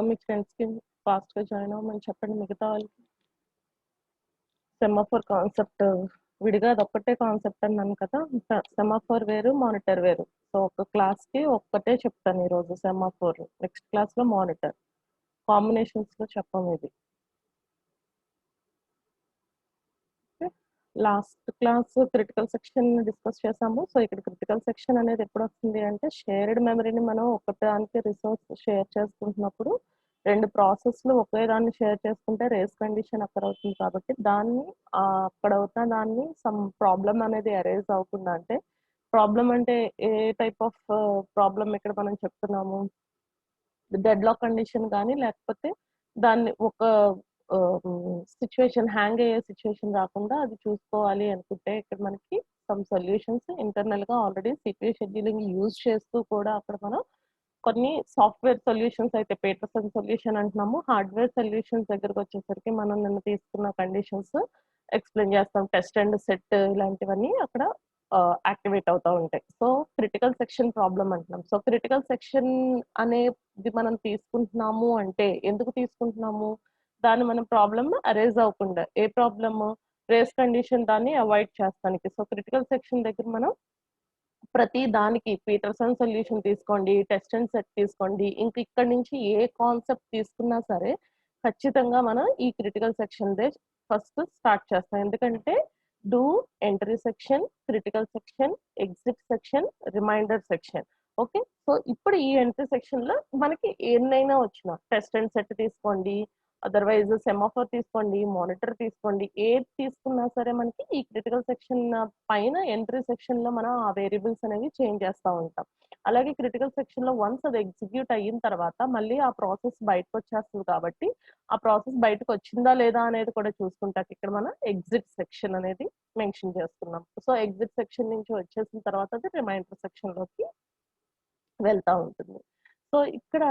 మీ ఫ్రెండ్స్‌కి ఫాస్ట్‌గా జాయిన్ అవ్వమని చెప్పండి మిగతా వాళ్ళకి. సెమాఫోర్ కాన్సెప్ట్ విడిగా అదొక్కటే కాన్సెప్ట్ అన్నాను కదా! సెమాఫోర్ వేరు, మానిటర్ వేరు. సో, ఒక క్లాస్‌కి ఒక్కటే చెప్తాను ఈరోజు సెమాఫోర్. నెక్స్ట్ క్లాస్‌లో మానిటర్. కాంబినేషన్స్‌లో చెప్పమిది. Okay. Last class critical section discuss చేసాము. సో, ఇక్కడ క్రిటికల్ సెక్షన్ అనేది ఎప్పుడొస్తుంది అంటే, షేర్డ్ మెమరీని మనం ఒకదానికి రిసోర్స్ షేర్ చేసుకుంటున్నప్పుడు 2 ప్రాసెస్‌లు ఒకే దాన్ని షేర్ చేసుకుంటే రేస్ కండిషన్ అక్కడ అవుతుంది కాబట్టి, దాన్ని అక్కడ అవుతున్న దాన్ని సమ్ ప్రాబ్లమ్ అనేది అరైజ్ అవ్వకుండా అంటే, ప్రాబ్లమ్ అంటే ఏ టైప్ ఆఫ్ ప్రాబ్లమ్ ఇక్కడ మనం చెప్తున్నాము? డెడ్‌లాక్ కండిషన్ గానీ, లేకపోతే దాన్ని ఒక సిట్యుయేషన్ హ్యాంగ్ అయ్యే సిట్యుయేషన్ రాకుండా అది చూసుకోవాలి అనుకుంటే, ఇక్కడ మనకి సమ్ సొల్యూషన్స్ ఇంటర్నల్‌గా ఆల్రెడీ సిపియు షెడ్యూలింగ్ యూజ్ చేస్తూ కూడా అక్కడ మనం కొన్ని సాఫ్ట్‌వేర్ సొల్యూషన్స్ అయితే పీటర్సన్ సొల్యూషన్ అంటున్నాము. హార్డ్‌వేర్ సొల్యూషన్స్ దగ్గరకొచ్చేసరికి మనం నిన్న తీసుకున్న కండిషన్స్ ఎక్స్‌ప్లెయిన్ చేస్తాం. టెస్ట్ అండ్ సెట్ ఇలాంటివన్నీ అక్కడ యాక్టివేట్ అవుతా ఉంటాయి. సో, క్రిటికల్ సెక్షన్ ప్రాబ్లమ్ అంటున్నాం. సో, క్రిటికల్ సెక్షన్ అనేది మనం తీసుకుంటున్నాము అంటే ఎందుకు తీసుకుంటున్నాము? దాన్ని మనం ప్రాబ్లమ్ అరైజ్ అవ్వకుండా. ఏ ప్రాబ్లము? రేస్ కండిషన్ దాన్ని అవాయిడ్ చేస్తానికి. సో, క్రిటికల్ సెక్షన్ దగ్గర మనం ప్రతి దానికి పీటర్సన్ సొల్యూషన్ తీసుకోండి, టెస్ట్ అండ్ సెట్ తీసుకోండి. ఇంక ఇక్కడి నుంచి ఏ కాన్సెప్ట్ తీసుకున్నా సరే, ఖచ్చితంగా మనం ఈ క్రిటికల్ సెక్షన్‌దే ఫస్ట్ స్టార్ట్ చేస్తాం. ఎందుకంటే డూ, entry section, critical section, exit section, reminder section. Okay. So, ఇప్పుడు ఈ ఎంట్రీ సెక్షన్‌లో మనకి ఎన్నైనా వచ్చినా టెస్ట్ అండ్ సెట్ తీసుకోండి, అదర్‌వైజ్ సెమాఫోర్ తీసుకోండి, మానిటర్ తీసుకోండి. ఏది తీసుకున్నా సరే మనకి ఈ క్రిటికల్ సెక్షన్ పైన ఎంట్రీ సెక్షన్‌లో మనం ఆ వేరియబుల్స్ అనేవి చేంజ్ చేస్తా ఉంటాం. అలాగే క్రిటికల్ సెక్షన్‌లో వన్స్ అది ఎగ్జిక్యూట్ అయిన తర్వాత మళ్ళీ ఆ ప్రాసెస్ బయటకొచ్చేస్తది కాబట్టి, ఆ ప్రాసెస్ బయటకొచ్చిందా లేదా అనేది కూడా చూసుకుంటానికి ఇక్కడ మనం ఎగ్జిట్ సెక్షన్ అనేది మెన్షన్ చేస్తున్నాం. సో, ఎగ్జిట్ సెక్షన్ నుంచి వచ్చేసిన తర్వాత అది రిమైండర్ సెక్షన్‌లోకి వెళ్తా ఉంటుంది. సో, ఇక్కడ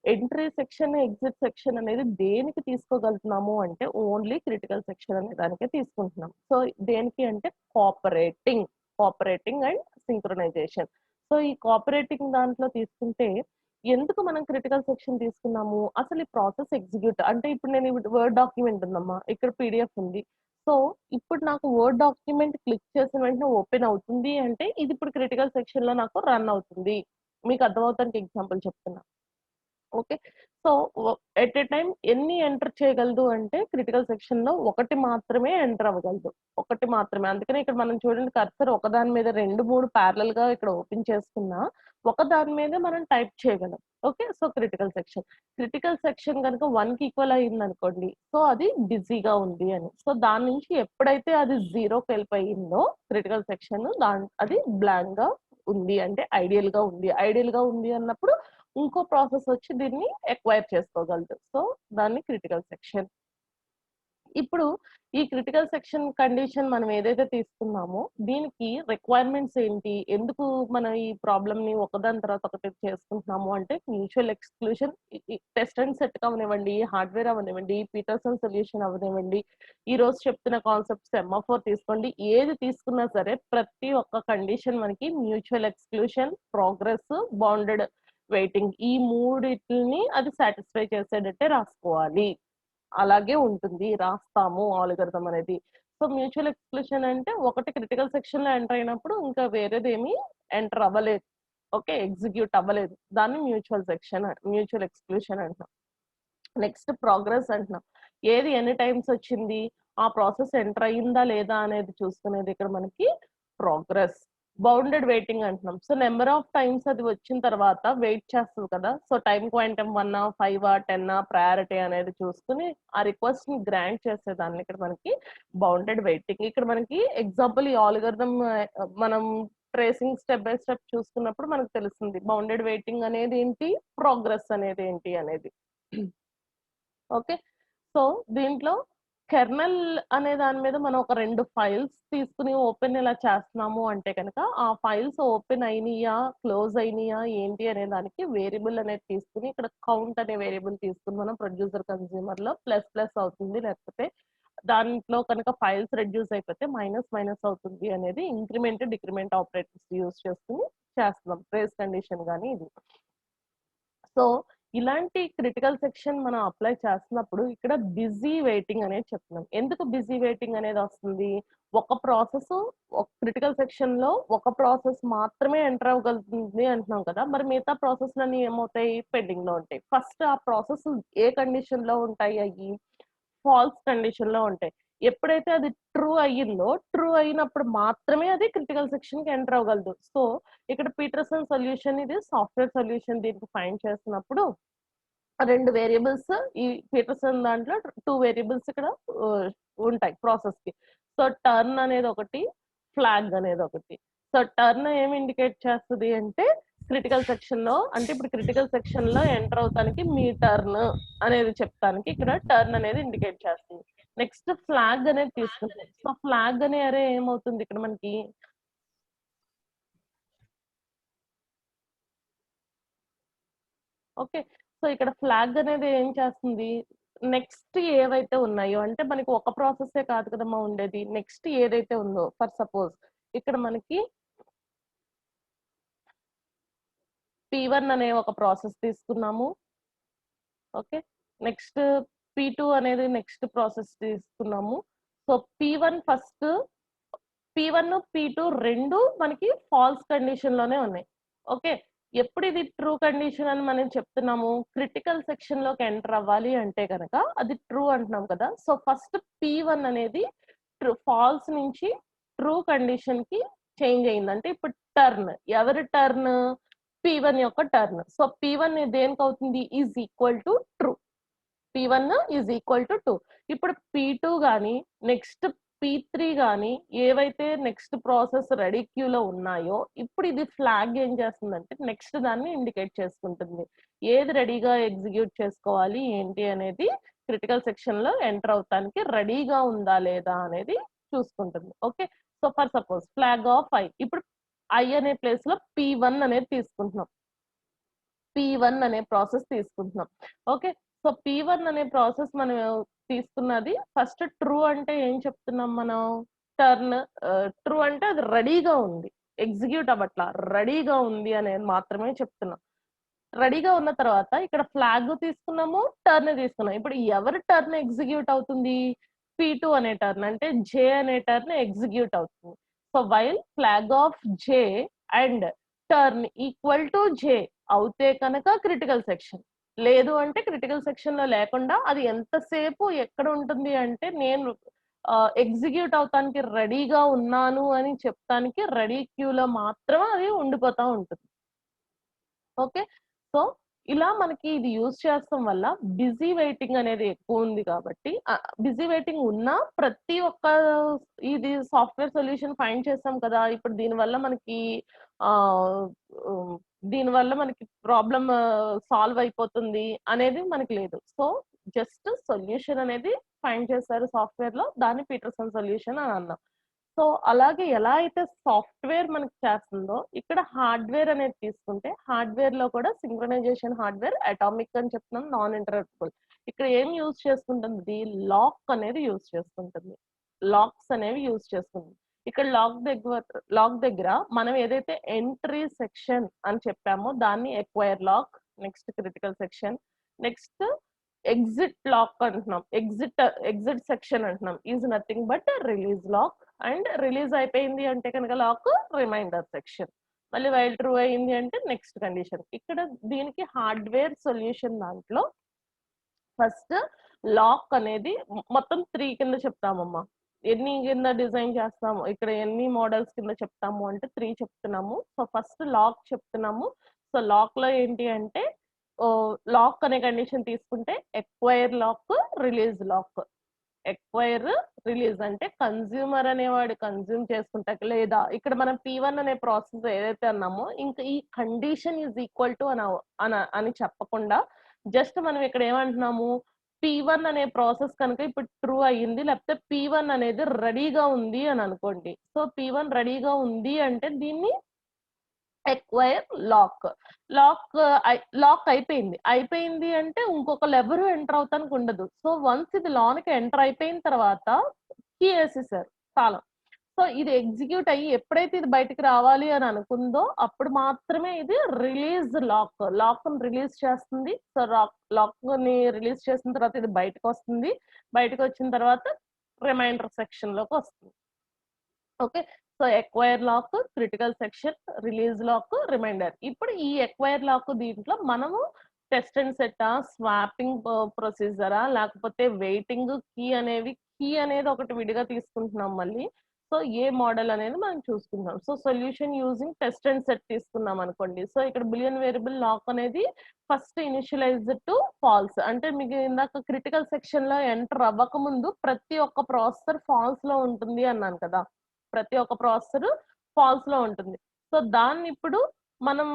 ఎంట్రీ సెక్షన్, ఎగ్జిట్ సెక్షన్ అనేది దేనికి తీసుకోగలుగుతున్నాము అంటే, ఓన్లీ క్రిటికల్ సెక్షన్ అనే దానికే తీసుకుంటున్నాం. సో, దేనికి అంటే కోఆపరేటింగ్ అండ్ సింక్రొనైజేషన్. సో, ఈ కోఆపరేటింగ్ దాంట్లో తీసుకుంటే, ఎందుకు మనం క్రిటికల్ సెక్షన్ తీసుకున్నాము? అసలు ఈ ప్రాసెస్ ఎగ్జిక్యూట్ అంటే ఇప్పుడు నేను వర్డ్ డాక్యుమెంట్ ఉందమ్మా. ఇక్కడ పీడీఎఫ్ ఉంది. సో, ఇప్పుడు నాకు వర్డ్ డాక్యుమెంట్ క్లిక్ చేసిన వెంటనే ఓపెన్ అవుతుంది అంటే, ఇది ఇప్పుడు క్రిటికల్ సెక్షన్‌లో నాకు రన్ అవుతుంది. మీకు అర్థమవుతానికి ఎగ్జాంపుల్ చెప్తున్నా. Okay. So, at a time ఎన్ని ఎంటర్ చేయగలదు అంటే క్రిటికల్ సెక్షన్‌లో ఒకటి మాత్రమే ఎంటర్ అవ్వగలదు. ఒకటి మాత్రమే. అందుకనే ఇక్కడ మనం చూడండి కర్సర్ ఒకదాని మీద 2, 3 పారలెల్‌గా ఇక్కడ ఓపెన్ చేసుకున్నా, ఒక దాని మీదే మనం టైప్ చేయగలం. Okay. So, critical section. Critical section గనుక 1కి ఈక్వల్ అయిందనుకోండి, సో, అది బిజీగా ఉంది అని. సో, దాని నుంచి ఎప్పుడైతే అది 0కెళ్ళిపోయిందో క్రిటికల్ సెక్షన్ అది బ్లాంక్‌గా ఉంది అంటే ఐడియల్‌గా ఉంది. ఐడియల్‌గా ఉంది అన్నప్పుడు ఇంకో ప్రాసెస్ వచ్చి దీన్ని ఎక్వైర్ చేసుకోగలదు. సో, దాన్ని క్రిటికల్ సెక్షన్. ఇప్పుడు ఈ క్రిటికల్ సెక్షన్ కండిషన్ మనం ఏదైతే తీసుకున్నామో, దీనికి రిక్వైర్మెంట్స్ ఏంటి? ఎందుకు మనం ఈ ప్రాబ్లమ్‌ని ఒకదాని తర్వాత ఒకటి చేసుకుంటున్నాము అంటే, mutual exclusion test and set అవ్వనివ్వండి, హార్డ్‌వేర్ అవ్వనివ్వండి, పీటర్సన్ సొల్యూషన్ అవ్వనివ్వండి, ఈరోజు చెప్తున్న కాన్సెప్ట్ సెమాఫోర్ తీసుకోండి. ఏది తీసుకున్నా సరే ప్రతి ఒక్క కండిషన్ మనకి mutual exclusion, progress, bounded waiting ఈ మూడిటిని అది సాటిస్ఫై చేసేటట్టే రాసుకోవాలి. అలాగే ఉంటుంది. రాస్తాము ఆల్‌గారిథం అనేది. సో, మ్యూచువల్ ఎక్స్‌క్లూషన్ అంటే ఒకటి క్రిటికల్ సెక్షన్‌లో ఎంటర్ అయినప్పుడు ఇంకా వేరేదేమి ఎంటర్ అవ్వలేదు. ఓకే. ఎగ్జిక్యూట్ అవ్వలేదు. దాన్ని మ్యూచువల్ ఎక్స్‌క్లూషన్ అంటున్నాం. నెక్స్ట్ ప్రోగ్రెస్ అంటున్నాం. ఏది ఎన్ని టైమ్స్ వచ్చింది? ఆ ప్రాసెస్ ఎంటర్ అయిందా లేదా అనేది చూసుకునేది ఇక్కడ మనకి ప్రోగ్రెస్. బౌండెడ్ వెయిటింగ్ అంటున్నాం. సో, నంబర్ ఆఫ్ టైమ్స్ అది వచ్చిన తర్వాత వెయిట్ చేస్తది కదా! సో, టైమ్ క్వాంటమ్ 1 5 10 ప్రయారిటీ అనేది చూసుకొని ఆ రిక్వెస్ట్‌ని గ్రాంట్ చేసేదాన్ని ఇక్కడ మనకి బౌండెడ్ వెయిటింగ్. ఇక్కడ మనకి ఎగ్జాంపుల్ ఈ ఆల్‌గారిథం మనం ట్రేసింగ్ స్టెప్ బై స్టెప్ చూసుకున్నప్పుడు మనకు తెలుస్తుంది. బౌండెడ్ వెయిటింగ్ అనేది ఏంటి? ప్రోగ్రెస్ అనేది ఏంటి అనేది. ఓకే. సో, దీంట్లో కెర్నల్ అనే దాని మీద మనం ఒక 2 ఫైల్స్ తీసుకొని ఓపెన్ ఇలా చేస్తున్నాము అంటే గనక, ఆ ఫైల్స్ ఓపెన్ అయినియా? క్లోజ్ అయినియా? ఏంటి అనే దానికి వేరియబుల్ అనేది తీసుకొని ఇక్కడ కౌంట్ అనే వేరియబుల్ తీసుకొని మనం ప్రొడ్యూసర్ కన్జ్యూమర్‌లో ప్లస్ ప్లస్ అవుతుంది. లేకపోతే దాంట్లో కనుక ఫైల్స్ రెడ్యూస్ అయిపోతే మైనస్ మైనస్ అవుతుంది అనేది ఇంక్రిమెంట్, డిక్రిమెంట్ ఆపరేటర్స్ యూజ్ చేసుకొని చేస్తున్నాం. రేస్ కండిషన్ గాని ఇది. సో, ఇలాంటి క్రిటికల్ సెక్షన్ మనం అప్లై చేస్తున్నప్పుడు ఇక్కడ బిజీ వెయిటింగ్ అనేది చెప్తున్నాం. ఎందుకు బిజీ వెయిటింగ్ అనేది వస్తుంది? ఒక ప్రాసెస్ క్రిటికల్ సెక్షన్ లో ఒక ప్రాసెస్ మాత్రమే ఎంటర్ అవ్వగలుగుతుంది అంటున్నాం కదా. మరి మిగతా ప్రాసెస్‌లన్నీ ఏమవుతాయి? పెండింగ్ లో ఉంటాయి. ఫస్ట్ ఆ ప్రాసెస్ ఏ కండిషన్ లో ఉంటాయి అయ్యి? ఫాల్స్ కండిషన్ లో ఉంటాయి. ఎప్పుడైతే అది ట్రూ అయ్యిందో, ట్రూ అయినప్పుడు మాత్రమే అది క్రిటికల్ సెక్షన్ కి ఎంటర్ అవ్వగలదు. సో ఇక్కడ పీటర్సన్ సొల్యూషన్ ఇది సాఫ్ట్‌వేర్ సొల్యూషన్ దీనికి ఫైండ్ చేస్తున్నప్పుడు 2 వేరియబుల్స్ ఈ పీటర్సన్ దాంట్లో 2 వేరియబుల్స్ ఇక్కడ ఉంటాయి ప్రాసెస్ కి. సో టర్న్ అనేది ఒకటి, ఫ్లాగ్ అనేది ఒకటి. సో టర్న్ ఏమి ఇండికేట్ చేస్తది అంటే క్రిటికల్ సెక్షన్ లో, అంటే ఇప్పుడు క్రిటికల్ సెక్షన్ లో ఎంటర్ అవుతానికి మీ టర్న్ అనేది చెప్తానికి ఇక్కడ టర్న్ అనేది ఇండికేట్ చేస్తుంది. నెక్స్ట్ ఫ్లాగ్ అనేది తీసుకుంటాం. సో ఫ్లాగ్ అనే అరే ఏమవుతుంది ఇక్కడ మనకి? ఓకే. సో ఇక్కడ ఫ్లాగ్ అనేది ఏం చేస్తుంది? నెక్స్ట్ ఏవైతే ఉన్నాయో, అంటే మనకి ఒక ప్రాసెసే కాదు కదమ్మా ఉండేది. నెక్స్ట్ ఏదైతే ఉందో ఫర్ సపోజ్ ఇక్కడ మనకి P1 అనే ఒక ప్రాసెస్ తీసుకున్నాము. ఓకే. నెక్స్ట్ P2 అనేది నెక్స్ట్ ప్రాసెస్ తీసుకున్నాము. So P1 first, P1, P2 రెండు మనకి ఫాల్స్ కండిషన్ లోనే ఉన్నాయి. ఓకే. ఎప్పుడు ఇది ట్రూ కండిషన్ అని మనం చెప్తున్నాము? క్రిటికల్ సెక్షన్ లోకి ఎంటర్ అవ్వాలి అంటే కనుక అది ట్రూ అంటున్నాం కదా. సో ఫస్ట్ P1 అనేది ఫాల్స్ నుంచి ట్రూ కండిషన్ కి చేంజ్ అయింది. అంటే ఇప్పుడు టర్న్, ఎవరి టర్న్? P1 యొక్క టర్న్. సో P1 దేనికి అవుతుంది? Is equal to true. P1 is equal to 2. ఇప్పుడు P2 గాని నెక్స్ట్ P3 గాని ఏవైతే నెక్స్ట్ ప్రాసెస్ రెడీ క్యూ లో ఉన్నాయో, ఇప్పుడు ఇది ఫ్లాగ్ ఏం చేస్తుందంటే నెక్స్ట్ దాన్ని ఇండికేట్ చేసుకుంటుంది. ఏది రెడీగా ఎగ్జిక్యూట్ చేసుకోవాలి ఏంటి అనేది క్రిటికల్ సెక్షన్ లో ఎంటర్ అవటానికి రెడీగా ఉందా లేదా అనేది చూసుకుంటుంది. Okay. So for suppose flag of I, ఇప్పుడు ఐ అనే ప్లేస్ లో P1 అనేది తీసుకుంటున్నాం. P1 అనే ప్రాసెస్ తీసుకుంటున్నాం. ఓకే. సో P1 అనే ప్రాసెస్ మనం తీసుకున్నది ఫస్ట్ ట్రూ అంటే ఏం చెప్తున్నాం మనం? టర్న్. ట్రూ అంటే అది రెడీగా ఉంది, ఎగ్జిక్యూట్ అవ్వట్లా, రెడీగా ఉంది అనేది మాత్రమే చెప్తున్నాం. రెడీగా ఉన్న తర్వాత ఇక్కడ ఫ్లాగ్ తీసుకున్నాము, టర్న్ తీసుకున్నాం. ఇప్పుడు ఎవరి టర్న్ ఎగ్జిక్యూట్ అవుతుంది? P2 అనే టర్న్, అంటే J అనే టర్న్ ఎగ్జిక్యూట్ అవుతుంది. So while flag of J and turn equal to J అవుతే కనుక క్రిటికల్ సెక్షన్. లేదు అంటే క్రిటికల్ సెక్షన్ లో లేకుండా అది ఎంతసేపు ఎక్కడ ఉంటుంది అంటే నేను ఎగ్జిక్యూట్ అవటానికి రెడీగా ఉన్నాను అని చెప్తానికి రెడీ క్యూలో మాత్రమే అది ఉండిపోతా ఉంటుంది. ఓకే. సో ఇలా మనకి ఇది యూజ్ చేస్తాం వల్ల బిజీ వెయిటింగ్ అనేది ఎక్కువ ఉంది కాబట్టి, బిజీ వెయిటింగ్ ఉన్నా ప్రతి ఒక్క ఇది సాఫ్ట్‌వేర్ సొల్యూషన్ ఫైండ్ చేసాం కదా. ఇప్పుడు ఆహ్, హ్మ్, దీనివల్ల మనకి ప్రాబ్లమ్ సాల్వ్ అయిపోతుంది అనేది మనకి లేదు. సో జస్ట్ సొల్యూషన్ అనేది ఫైండ్ చేశారు సాఫ్ట్‌వేర్‌లో, దాన్ని పీటర్సన్ సొల్యూషన్ అని అన్నాం. సో అలాగే ఎలా అయితే సాఫ్ట్‌వేర్ మనకి చేస్తుందో, ఇక్కడ హార్డ్‌వేర్ అనేది తీసుకుంటే, హార్డ్‌వేర్‌లో కూడా సింక్రొనైజేషన్ హార్డ్‌వేర్, అటామిక్ అని చెప్తున్నాం, నాన్ ఇంటరప్టబుల్. ఇక్కడ ఏం యూజ్ చేసుకుంటుంది? లాక్ అనేది యూజ్ చేసుకుంటుంది. లాక్స్ అనేవి యూజ్ చేసుకుంటుంది. ఇక్కడ లాక్ దగ్గర మనం ఏదైతే ఎంట్రీ సెక్షన్ అని చెప్పామో దాన్ని acquire lock, next critical section, next exit lock అంటున్నాం. ఎగ్జిట్ సెక్షన్ అంటున్నాం. Is nothing but release lock. And release అయిపోయింది అంటే కనుక లాక్ రిమైండర్ సెక్షన్. మళ్ళీ వైల్ ట్రూ అయింది అంటే నెక్స్ట్ కండిషన్. ఇక్కడ దీనికి హార్డ్‌వేర్ సొల్యూషన్ దాంట్లో ఫస్ట్ లాక్ అనేది మొత్తం 3 కింద చెప్తామమ్మా. ఎన్ని కింద డిజైన్ చేస్తాము, ఇక్కడ ఎన్ని మోడల్స్ కింద చెప్తాము అంటే 3 చెప్తున్నాము. సో ఫస్ట్ లాక్ చెప్తున్నాము. సో లాక్ లో ఏంటి అంటే లాక్ అనే కండిషన్ తీసుకుంటే acquire lock, release lock. Acquire, release అంటే కన్స్యూమర్ అనేవాడు కన్స్యూమ్ చేసుకుంటాక, లేదా ఇక్కడ మనం P1 అనే ప్రాసెస్ ఏదైతే అన్నామో ఇంకా ఈ కండిషన్ ఈజ్ ఈక్వల్ టు అని చెప్పకుండా జస్ట్ మనం ఇక్కడ ఏమంటున్నాము? P1 అనే ప్రాసెస్ కనుక ఇప్పుడు ట్రూ అయ్యింది, లేకపోతే P1 అనేది రెడీగా ఉంది అని అనుకోండి. సో P1 రెడీగా ఉంది అంటే దీన్ని ఎక్వైర్ లాక్. లాక్ లాక్ అయిపోయింది అంటే ఇంకొకళ్ళు ఎవరు ఎంటర్ అవుతానికి ఉండదు. సో వన్స్ ఇది లోనికి ఎంటర్ అయిపోయిన తర్వాత కీ వేసేసారు తాళం. సో ఇది ఎగ్జిక్యూట్ అయ్యి ఎప్పుడైతే ఇది బయటికి రావాలి అని అనుకుందో అప్పుడు మాత్రమే ఇది రిలీజ్ లాక్ రిలీజ్ చేస్తుంది. సో లాక్ ని రిలీజ్ చేసిన తర్వాత ఇది బయటకు వస్తుంది. బయటకు వచ్చిన తర్వాత రిమైండర్ సెక్షన్ లోకి వస్తుంది. Okay, so acquire lock, critical section, release lock, reminder. ఇప్పుడు ఈ ఎక్వైర్ లాక్ దీంట్లో మనము టెస్ట్ అండ్ సెటా, స్వాపింగ్ ప్రొసీజరా, లేకపోతే వెయిటింగ్ కీ అనేది ఒకటి విడిగా తీసుకుంటున్నాం మళ్ళీ. సో ఏ మోడల్ అనేది మనం చూసుకుంటాం. So solution using test and set తీసుకున్నాం అనుకోండి. సో ఇక్కడ బులియన్ వేరియబుల్ లాక్ అనేది ఫస్ట్ ఇనిషియలైజ్ టు ఫాల్స్. అంటే మీకు ఇందాక క్రిటికల్ సెక్షన్ లో ఎంటర్ అవ్వక ముందు ప్రతి ఒక్క ప్రాసెసర్ ఫాల్స్ లో ఉంటుంది అన్నాను కదా. ప్రతి ఒక్క ప్రాసెసర్ ఫాల్స్ లో ఉంటుంది. సో దాన్ని ఇప్పుడు మనం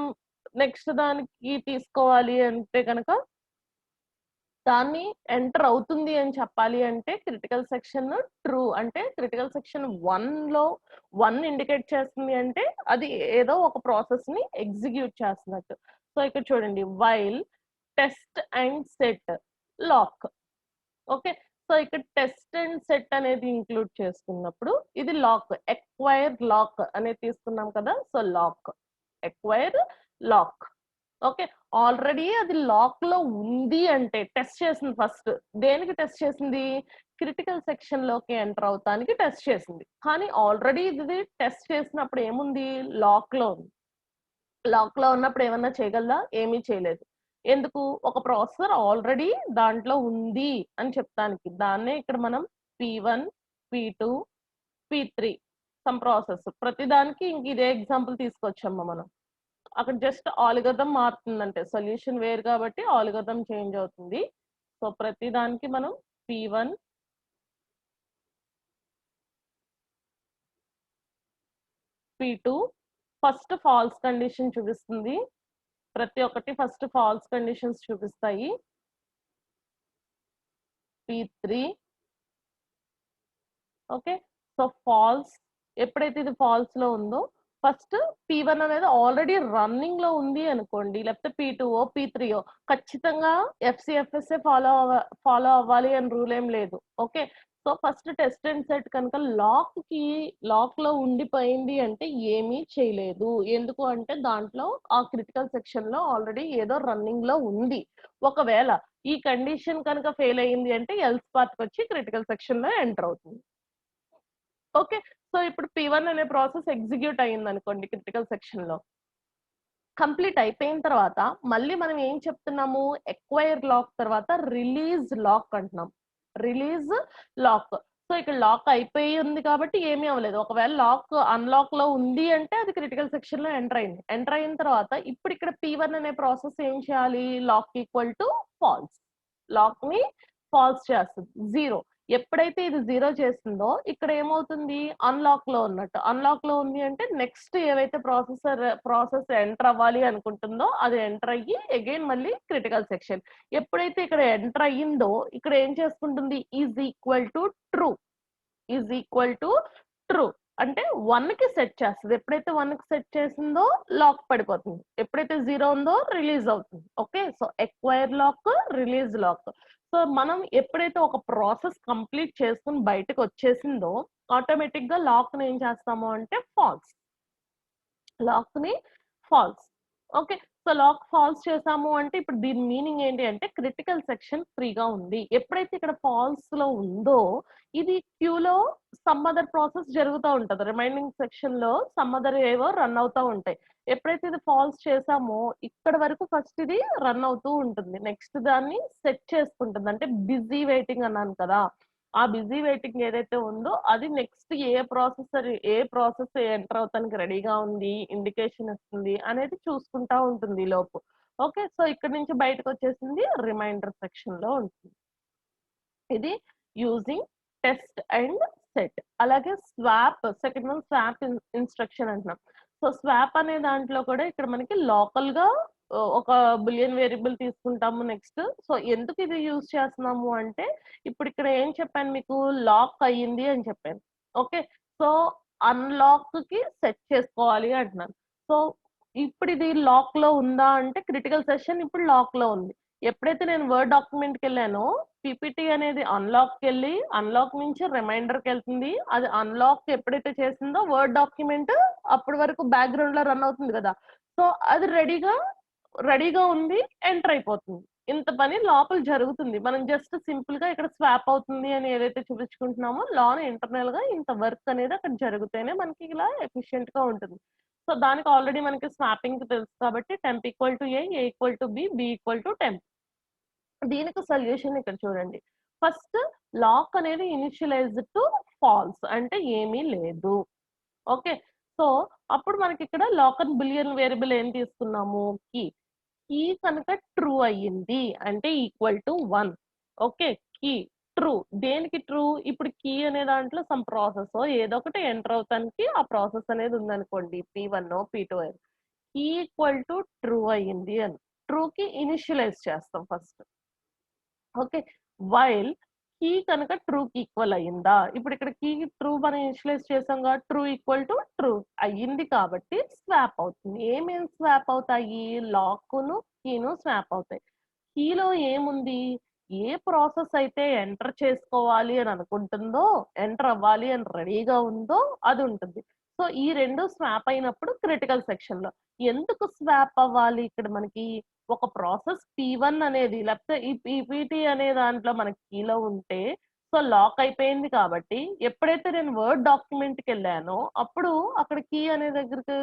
నెక్స్ట్ దానికి తీసుకోవాలి అంటే కనుక దాన్ని ఎంటర్ అవుతుంది అని చెప్పాలి అంటే క్రిటికల్ సెక్షన్ ట్రూ, అంటే క్రిటికల్ సెక్షన్ 1 లో 1 ఇండికేట్ చేస్తుంది అంటే అది ఏదో ఒక ప్రాసెస్ ని ఎగ్జిక్యూట్ చేస్తున్నట్టు. సో ఇక్కడ చూడండి, while test and set lock. Okay, so ఇక్కడ టెస్ట్ అండ్ సెట్ అనేది ఇంక్లూడ్ చేసుకున్నప్పుడు ఇది లాక్, ఎక్వైర్ లాక్ అనేది తీసుకున్నాం కదా. So lock, acquire lock. Okay, already అది లాక్ లో ఉంది అంటే టెస్ట్ చేసింది. ఫస్ట్ దేనికి టెస్ట్ చేసింది? క్రిటికల్ సెక్షన్ లోకి ఎంటర్ అవుతానికి టెస్ట్ చేసింది. కానీ ఆల్రెడీ ఇది టెస్ట్ చేసినప్పుడు ఏముంది? లాక్ లో ఉంది. లాక్ లో ఉన్నప్పుడు ఏమన్నా చేయగలదా? ఏమీ చేయలేదు. ఎందుకు? ఒక ప్రాసెసర్ ఆల్రెడీ దాంట్లో ఉంది అని చెప్తానికి. దాన్నే ఇక్కడ మనం P1, P2, P3 some process ప్రతి దానికి ఇంక ఇదే ఎగ్జాంపుల్ తీసుకొచ్చమ్మా మనం. అక్కడ జస్ట్ ఆల్గోరిథం మారుతుందంటే సొల్యూషన్ వేరు కాబట్టి ఆల్గోరిథం చేంజ్ అవుతుంది. సో ప్రతి దానికి మనం P1, P2 first false condition చూపిస్తుంది. ప్రతి ఒక్కటి ఫస్ట్ ఫాల్స్ కండిషన్స్ చూపిస్తాయి. P3 ఓకే, సో ఫాల్స్ ఎప్పుడైతే ఇది ఫాల్స్ లో ఉందో ఫస్ట్ P1 అనేది ఆల్రెడీ రన్నింగ్ లో ఉంది అనుకోండి, లేకపోతే P2ఓ P3ఓ ఖచ్చితంగా FCFSఏ ఫాలో అవ్వాలి అని రూల్ ఏం లేదు. Okay, so first test and set కనుక లాక్ లో ఉండిపోయింది అంటే ఏమీ చేయలేదు. ఎందుకు అంటే దాంట్లో ఆ క్రిటికల్ సెక్షన్ లో ఆల్రెడీ ఏదో రన్నింగ్ లో ఉంది. ఒకవేళ ఈ కండిషన్ కనుక ఫెయిల్ అయ్యింది అంటే ఎల్స్ పార్ట్ వచ్చి క్రిటికల్ సెక్షన్ లో ఎంటర్ అవుతుంది. ఓకే, సో ఇప్పుడు P1 అనే ప్రాసెస్ ఎగ్జిక్యూట్ అయ్యింది అనుకోండి క్రిటికల్ సెక్షన్ లో. కంప్లీట్ అయిపోయిన తర్వాత మళ్ళీ మనం ఏం చెప్తున్నాము? ఎక్వైర్ లాక్ తర్వాత రిలీజ్ లాక్ అంటున్నాం. Release lock. సో ఇక్కడ లాక్ అయిపోయి ఉంది కాబట్టి ఏమీ అవ్వలేదు. ఒకవేళ లాక్ అన్లాక్ లో ఉంది అంటే అది క్రిటికల్ సెక్షన్ లో ఎంటర్ అయింది. ఎంటర్ అయిన తర్వాత ఇప్పుడు ఇక్కడ P1 అనే ప్రాసెస్ ఏం చేయాలి? Lock equal to false. Lock ని ఫాల్స్ చేస్తుంది, 0. ఎప్పుడైతే ఇది 0 చేస్తుందో ఇక్కడ ఏమవుతుంది? అన్లాక్ లో ఉన్నట్టు. అన్లాక్ లో ఉంది అంటే నెక్స్ట్ ఏవైతే ప్రాసెస్ ఎంటర్ అవ్వాలి అనుకుంటుందో అది ఎంటర్ అయ్యి అగైన్ మళ్ళీ క్రిటికల్ సెక్షన్. ఎప్పుడైతే ఇక్కడ ఎంటర్ అయ్యిందో ఇక్కడ ఏం చేసుకుంటుంది? Is equal to true. Is equal to true అంటే 1 కి సెట్ చేస్తుంది. ఎప్పుడైతే 1 కి సెట్ చేసిందో లాక్ పడిపోతుంది. ఎప్పుడైతే 0 ఉందో రిలీజ్ అవుతుంది. Okay, so acquire lock, release lock. So మనం ఎప్పుడైతే ఒక ప్రాసెస్ కంప్లీట్ చేసుకుని బయటకు వచ్చేసిందో ఆటోమేటిక్ గా లాక్ ని ఏం చేస్తాము అంటే ఫాల్స్. లాక్ ని false. Okay, so lock false చేసాము అంటే ఇప్పుడు దీని మీనింగ్ ఏంటి అంటే క్రిటికల్ సెక్షన్ ఫ్రీగా ఉంది. ఎప్పుడైతే ఇక్కడ ఫాల్స్ లో ఉందో ఇది క్యూలో సమ్ అదర్ ప్రాసెస్ జరుగుతూ ఉంటది. రిమైనింగ్ సెక్షన్ లో సమ్ అదర్ ఏవో రన్ అవుతూ ఉంటాయి. ఎప్పుడైతే ఇది ఫాల్స్ చేసామో ఇక్కడ వరకు ఫస్ట్ ఇది రన్ అవుతూ ఉంటుంది. నెక్స్ట్ దాన్ని సెట్ చేసుకుంటుంది. అంటే బిజీ వెయిటింగ్ అన్నాను కదా, ఆ బిజీ వెయిటింగ్ ఏదైతే ఉందో అది నెక్స్ట్ ఏ ప్రాసెస్ ఎంటర్ అవుతానికి రెడీగా ఉంది, ఇండికేషన్ ఇస్తుంది అనేది చూసుకుంటా ఉంటుంది ఈ లోపు. ఓకే, సో ఇక్కడ నుంచి బయటకు వచ్చేసింది రిమైండర్ సెక్షన్ లో ఉంటుంది. ఇది యూజింగ్ టెస్ట్ అండ్ సెట్. అలాగే swap, second one swap instruction అంటున్నాం. సో స్వాప్ అనే దాంట్లో కూడా ఇక్కడ మనకి లోకల్ గా ఒక బులియన్ వేరియబుల్ తీసుకుంటాము నెక్స్ట్. సో ఎందుకు ఇది యూజ్ చేస్తున్నాము అంటే ఇప్పుడు ఇక్కడ ఏం చెప్పాను మీకు? లాక్ అయ్యింది అని చెప్పాను. ఓకే, సో అన్లాక్ కి సెట్ చేసుకోవాలి అంటున్నాను. సో ఇప్పుడు ఇది లాక్ లో ఉందా అంటే క్రిటికల్ సెషన్ ఇప్పుడు లాక్ లో ఉంది. ఎప్పుడైతే నేను వర్డ్ డాక్యుమెంట్కి వెళ్ళానో పీపీటీ అనేది అన్లాక్కి వెళ్ళి అన్లాక్ నుంచి రిమైండర్కి వెళ్తుంది. అది అన్లాక్ ఎప్పుడైతే చేసిందో వర్డ్ డాక్యుమెంట్ అప్పటి వరకు బ్యాక్గ్రౌండ్ లో రన్ అవుతుంది కదా. సో అది రెడీగా ఉంది, ఎంటర్ అయిపోతుంది. ఇంత పని లోపల జరుగుతుంది. మనం జస్ట్ సింపుల్ గా ఇక్కడ స్వాప్ అవుతుంది అని ఏదైతే చూపించుకుంటున్నామో లోన ఇంటర్నల్ గా ఇంత వర్క్ అనేది అక్కడ జరిగితేనే మనకి ఇలా ఎఫిషియెంట్ గా ఉంటుంది. సో దానికి ఆల్రెడీ మనకి స్వాపింగ్ తెలుసు కాబట్టి temp equal to A equal to be equal to temp. దీనికి సొల్యూషన్ ఇక్కడ చూడండి. ఫస్ట్ లాక్ అనేది ఇనిషియలైజ్డ్ టు ఫాల్స్ అంటే ఏమీ లేదు. ఓకే, సో అప్పుడు మనకి ఇక్కడ లాకర్ బులియన్ వేరియబుల్ ఏం తీసుకున్నాము, కీ. కీ కనుక ట్రూ అయ్యింది అంటే equal to 1. Okay, key true. దేనికి ట్రూ? ఇప్పుడు కీ అనే దాంట్లో సమ్ ప్రాసెస్ ఏదో ఒకటి ఎంటర్ అవుతానికి ఆ ప్రాసెస్ అనేది ఉందనుకోండి, P1 P2 key equal to true అయ్యింది అని ట్రూకి ఇనిషియలైజ్ చేస్తాం ఫస్ట్. ఓకే, వైల్ కీ కనుక ట్రూకి ఈక్వల్ అయ్యిందా, ఇప్పుడు ఇక్కడ కీ ట్రూ మనం ఇనిషియలైజ్ చేసాం కాబట్టి ట్రూ ఈక్వల్ టు ట్రూ అయ్యింది కాబట్టి స్వాప్ అవుతుంది. ఏమేమి స్వాప్ అవుతాయి? లాక్ను కీను స్వాప్ అవుతాయి. కీలో ఏముంది? ఏ ప్రాసెస్ అయితే ఎంటర్ చేసుకోవాలి అని అనుకుంటుందో, ఎంటర్ అవ్వాలి అని రెడీగా ఉందో అది ఉంటుంది. సో ఈ రెండు స్వాప్ అయినప్పుడు క్రిటికల్ సెక్షన్ లో ఎందుకు స్వాప్ అవ్వాలి? ఇక్కడ మనకి ఒక ప్రాసెస్ P1 అనేది లేకపోతే ఈ పీపీటీ అనే దాంట్లో మనకి కీలో ఉంటే సో లాక్ అయిపోయింది కాబట్టి ఎప్పుడైతే నేను వర్డ్ డాక్యుమెంట్కి వెళ్ళానో అప్పుడు అక్కడ కీ అనే దగ్గరకు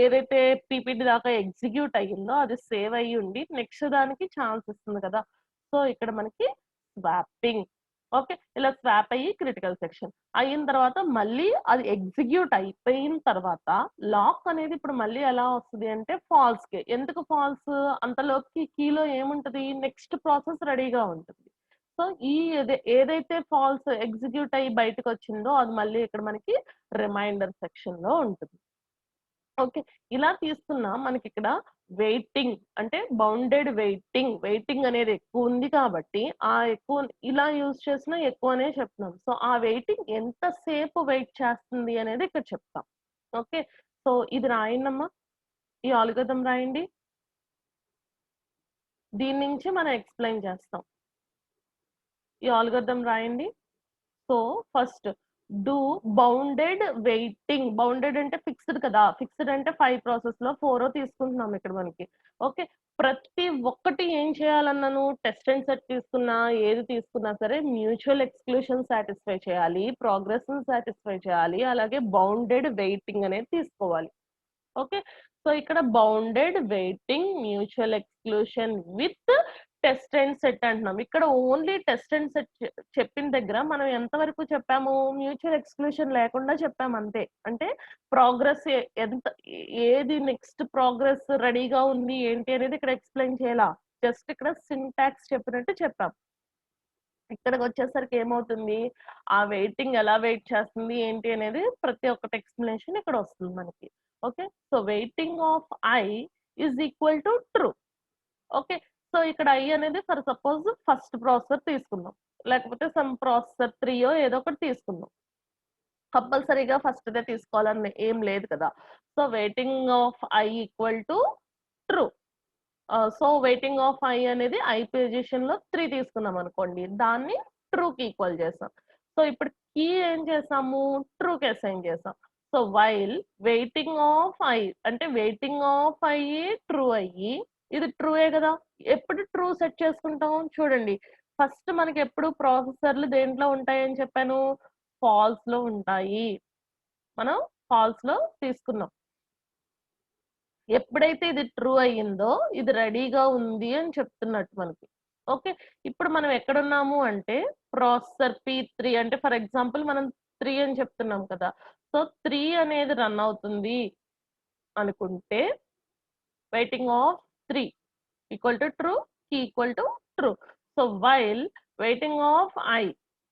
ఏదైతే పీపీటీ దాకా ఎగ్జిక్యూట్ అయ్యిందో అది సేవ్ అయ్యి ఉండి నెక్స్ట్ దానికి ఛాన్స్ ఇస్తుంది కదా. సో ఇక్కడ మనకి స్వాపింగ్. ఓకే, ఇలా స్వాప్ అయ్యి క్రిటికల్ సెక్షన్ అయిన తర్వాత మళ్ళీ అది ఎగ్జిక్యూట్ అయిపోయిన తర్వాత లాక్ అనేది ఇప్పుడు మళ్ళీ ఎలా వస్తుంది అంటే ఫాల్స్ కి. ఎందుకు ఫాల్స్? అంతలోకి కీలో ఏముంటది, నెక్స్ట్ ప్రాసెస్ రెడీగా ఉంటుంది. సో ఈ ఏదైతే ఫాల్స్ ఎగ్జిక్యూట్ అయ్యి బయటకు వచ్చిందో అది మళ్ళీ ఇక్కడ మనకి రిమైండర్ సెక్షన్ లో ఉంటుంది. ఓకే, ఇలా తీసుకున్నా మనకి ఇక్కడ వెయిటింగ్ అంటే బౌండెడ్ వెయిటింగ్ అనేది ఎక్కువ ఉంది కాబట్టి ఆ ఎక్కువ ఇలా యూజ్ చేసినా ఎక్కువనే చెప్తున్నాం. సో ఆ వెయిటింగ్ ఎంతసేపు వెయిట్ చేస్తుంది అనేది ఇక్కడ చెప్తాం. ఓకే, సో ఇది రాయండమ్మా, ఈ ఆల్గోరిథం రాయండి. దీని నుంచి మనం ఎక్స్ప్లెయిన్ చేస్తాం. ఈ ఆల్గోరిథం రాయండి. So first do bounded waiting. Bounded అంటే ఫిక్స్డ్ కదా, ఫిక్స్డ్ అంటే 5 ప్రాసెస్ లో 4 తీసుకుంటున్నాం ఇక్కడ మనకి. ఓకే, ప్రతి ఒక్కటి ఏం చేయాలన్నాను, టెస్ట్ అండ్ సెట్ తీసుకున్నా ఏది తీసుకున్నా సరే మ్యూచువల్ ఎక్స్క్లూషన్ సాటిస్ఫై చేయాలి, ప్రోగ్రెస్ సాటిస్ఫై చేయాలి, అలాగే బౌండెడ్ వెయిటింగ్ అనేది తీసుకోవాలి. ఓకే, సో ఇక్కడ bounded waiting mutual exclusion with test and set అంటున్నాం. ఇక్కడ ఓన్లీ టెస్ట్ అండ్ సెట్ చెప్పిన దగ్గర మనం ఎంతవరకు చెప్పాము, మ్యూచువల్ ఎక్స్క్లూషన్ లేకుండా చెప్పాము అంతే. అంటే ప్రోగ్రెస్ ఎంత, ఏది నెక్స్ట్ ప్రోగ్రెస్ రెడీగా ఉంది ఏంటి అనేది ఇక్కడ ఎక్స్ప్లెయిన్ చేయాలా, జస్ట్ ఇక్కడ సింటాక్స్ చెప్పినట్టు చెప్పాం. ఇక్కడికి వచ్చేసరికి ఏమవుతుంది, ఆ వెయిటింగ్ ఎలా వెయిట్ చేస్తుంది ఏంటి అనేది ప్రతి ఒక్కటి ఎక్స్ప్లెనేషన్ ఇక్కడ వస్తుంది మనకి. Okay, so waiting of I is equal to true. Okay, so ఇక్కడ ఐ అనేది ఫర్ సపోజ్ ఫస్ట్ ప్రాసెసర్ తీసుకుందాం, లేకపోతే సమ్ ప్రాసెసర్ 3 ఏదో ఒకటి తీసుకుందాం. కంపల్సరీగా ఫస్ట్ దే తీసుకోవాలని ఏం లేదు కదా. So waiting of I equal to true. So waiting of I అనేది ఐ పొజిషన్ లో 3 తీసుకున్నాం అనుకోండి, దాన్ని ట్రూకి ఈక్వల్ చేసాం. సో ఇప్పుడు కీ ఏం చేసాము, ట్రూకి అసైన్ చేసాం. So while waiting of I అంటే వెయిటింగ్ ఆఫ్ ఐ ట్రూ అయ్యి, ఇది ట్రూయే కదా. ఎప్పుడు ట్రూ సెట్ చేసుకుంటాం చూడండి, ఫస్ట్ మనకి ఎప్పుడు ప్రాసెసర్లు దేంట్లో ఉంటాయని చెప్పాను, ఫాల్స్ లో ఉంటాయి. మనం ఫాల్స్ లో తీసుకున్నాం. ఎప్పుడైతే ఇది ట్రూ అయ్యిందో ఇది రెడీగా ఉంది అని చెప్తున్నట్టు మనకి. ఓకే, ఇప్పుడు మనం ఎక్కడున్నాము అంటే ప్రాసెసర్ P3 అంటే ఫర్ ఎగ్జాంపుల్ మనం 3 అని చెప్తున్నాం కదా. సో 3 అనేది రన్ అవుతుంది అనుకుంటే waiting of 3 equal to true, key equal to true. So while waiting of I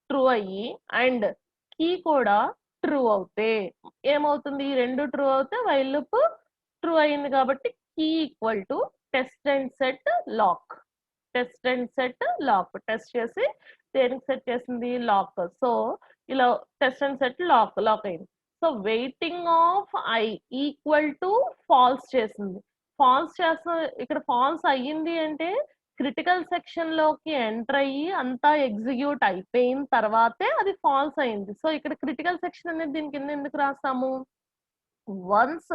true అయ్యి అండ్ కీ కూడా ట్రూ అవుతే ఏమవుతుంది, రెండు ట్రూ అవుతే వైల్ లూప్ ట్రూ అయింది కాబట్టి key equal to test and set lock. Test and set lock, test చేసి దేనికి సెట్ చేసింది, లాక్. సో ఇలా టెస్ట్ అండ్ సెట్ లాక్ అయింది. So waiting of I equal to false చేసింది. ఫాల్స్ చేస్తా ఇక్కడ ఫాల్స్ అయ్యింది అంటే క్రిటికల్ సెక్షన్ లోకి ఎంటర్ అయ్యి అంతా ఎగ్జిక్యూట్ అయిపోయిన తర్వాతే అది ఫాల్స్ అయింది. సో ఇక్కడ క్రిటికల్ సెక్షన్ అనేది దీని కింద ఎందుకు రాస్తాము? వన్స్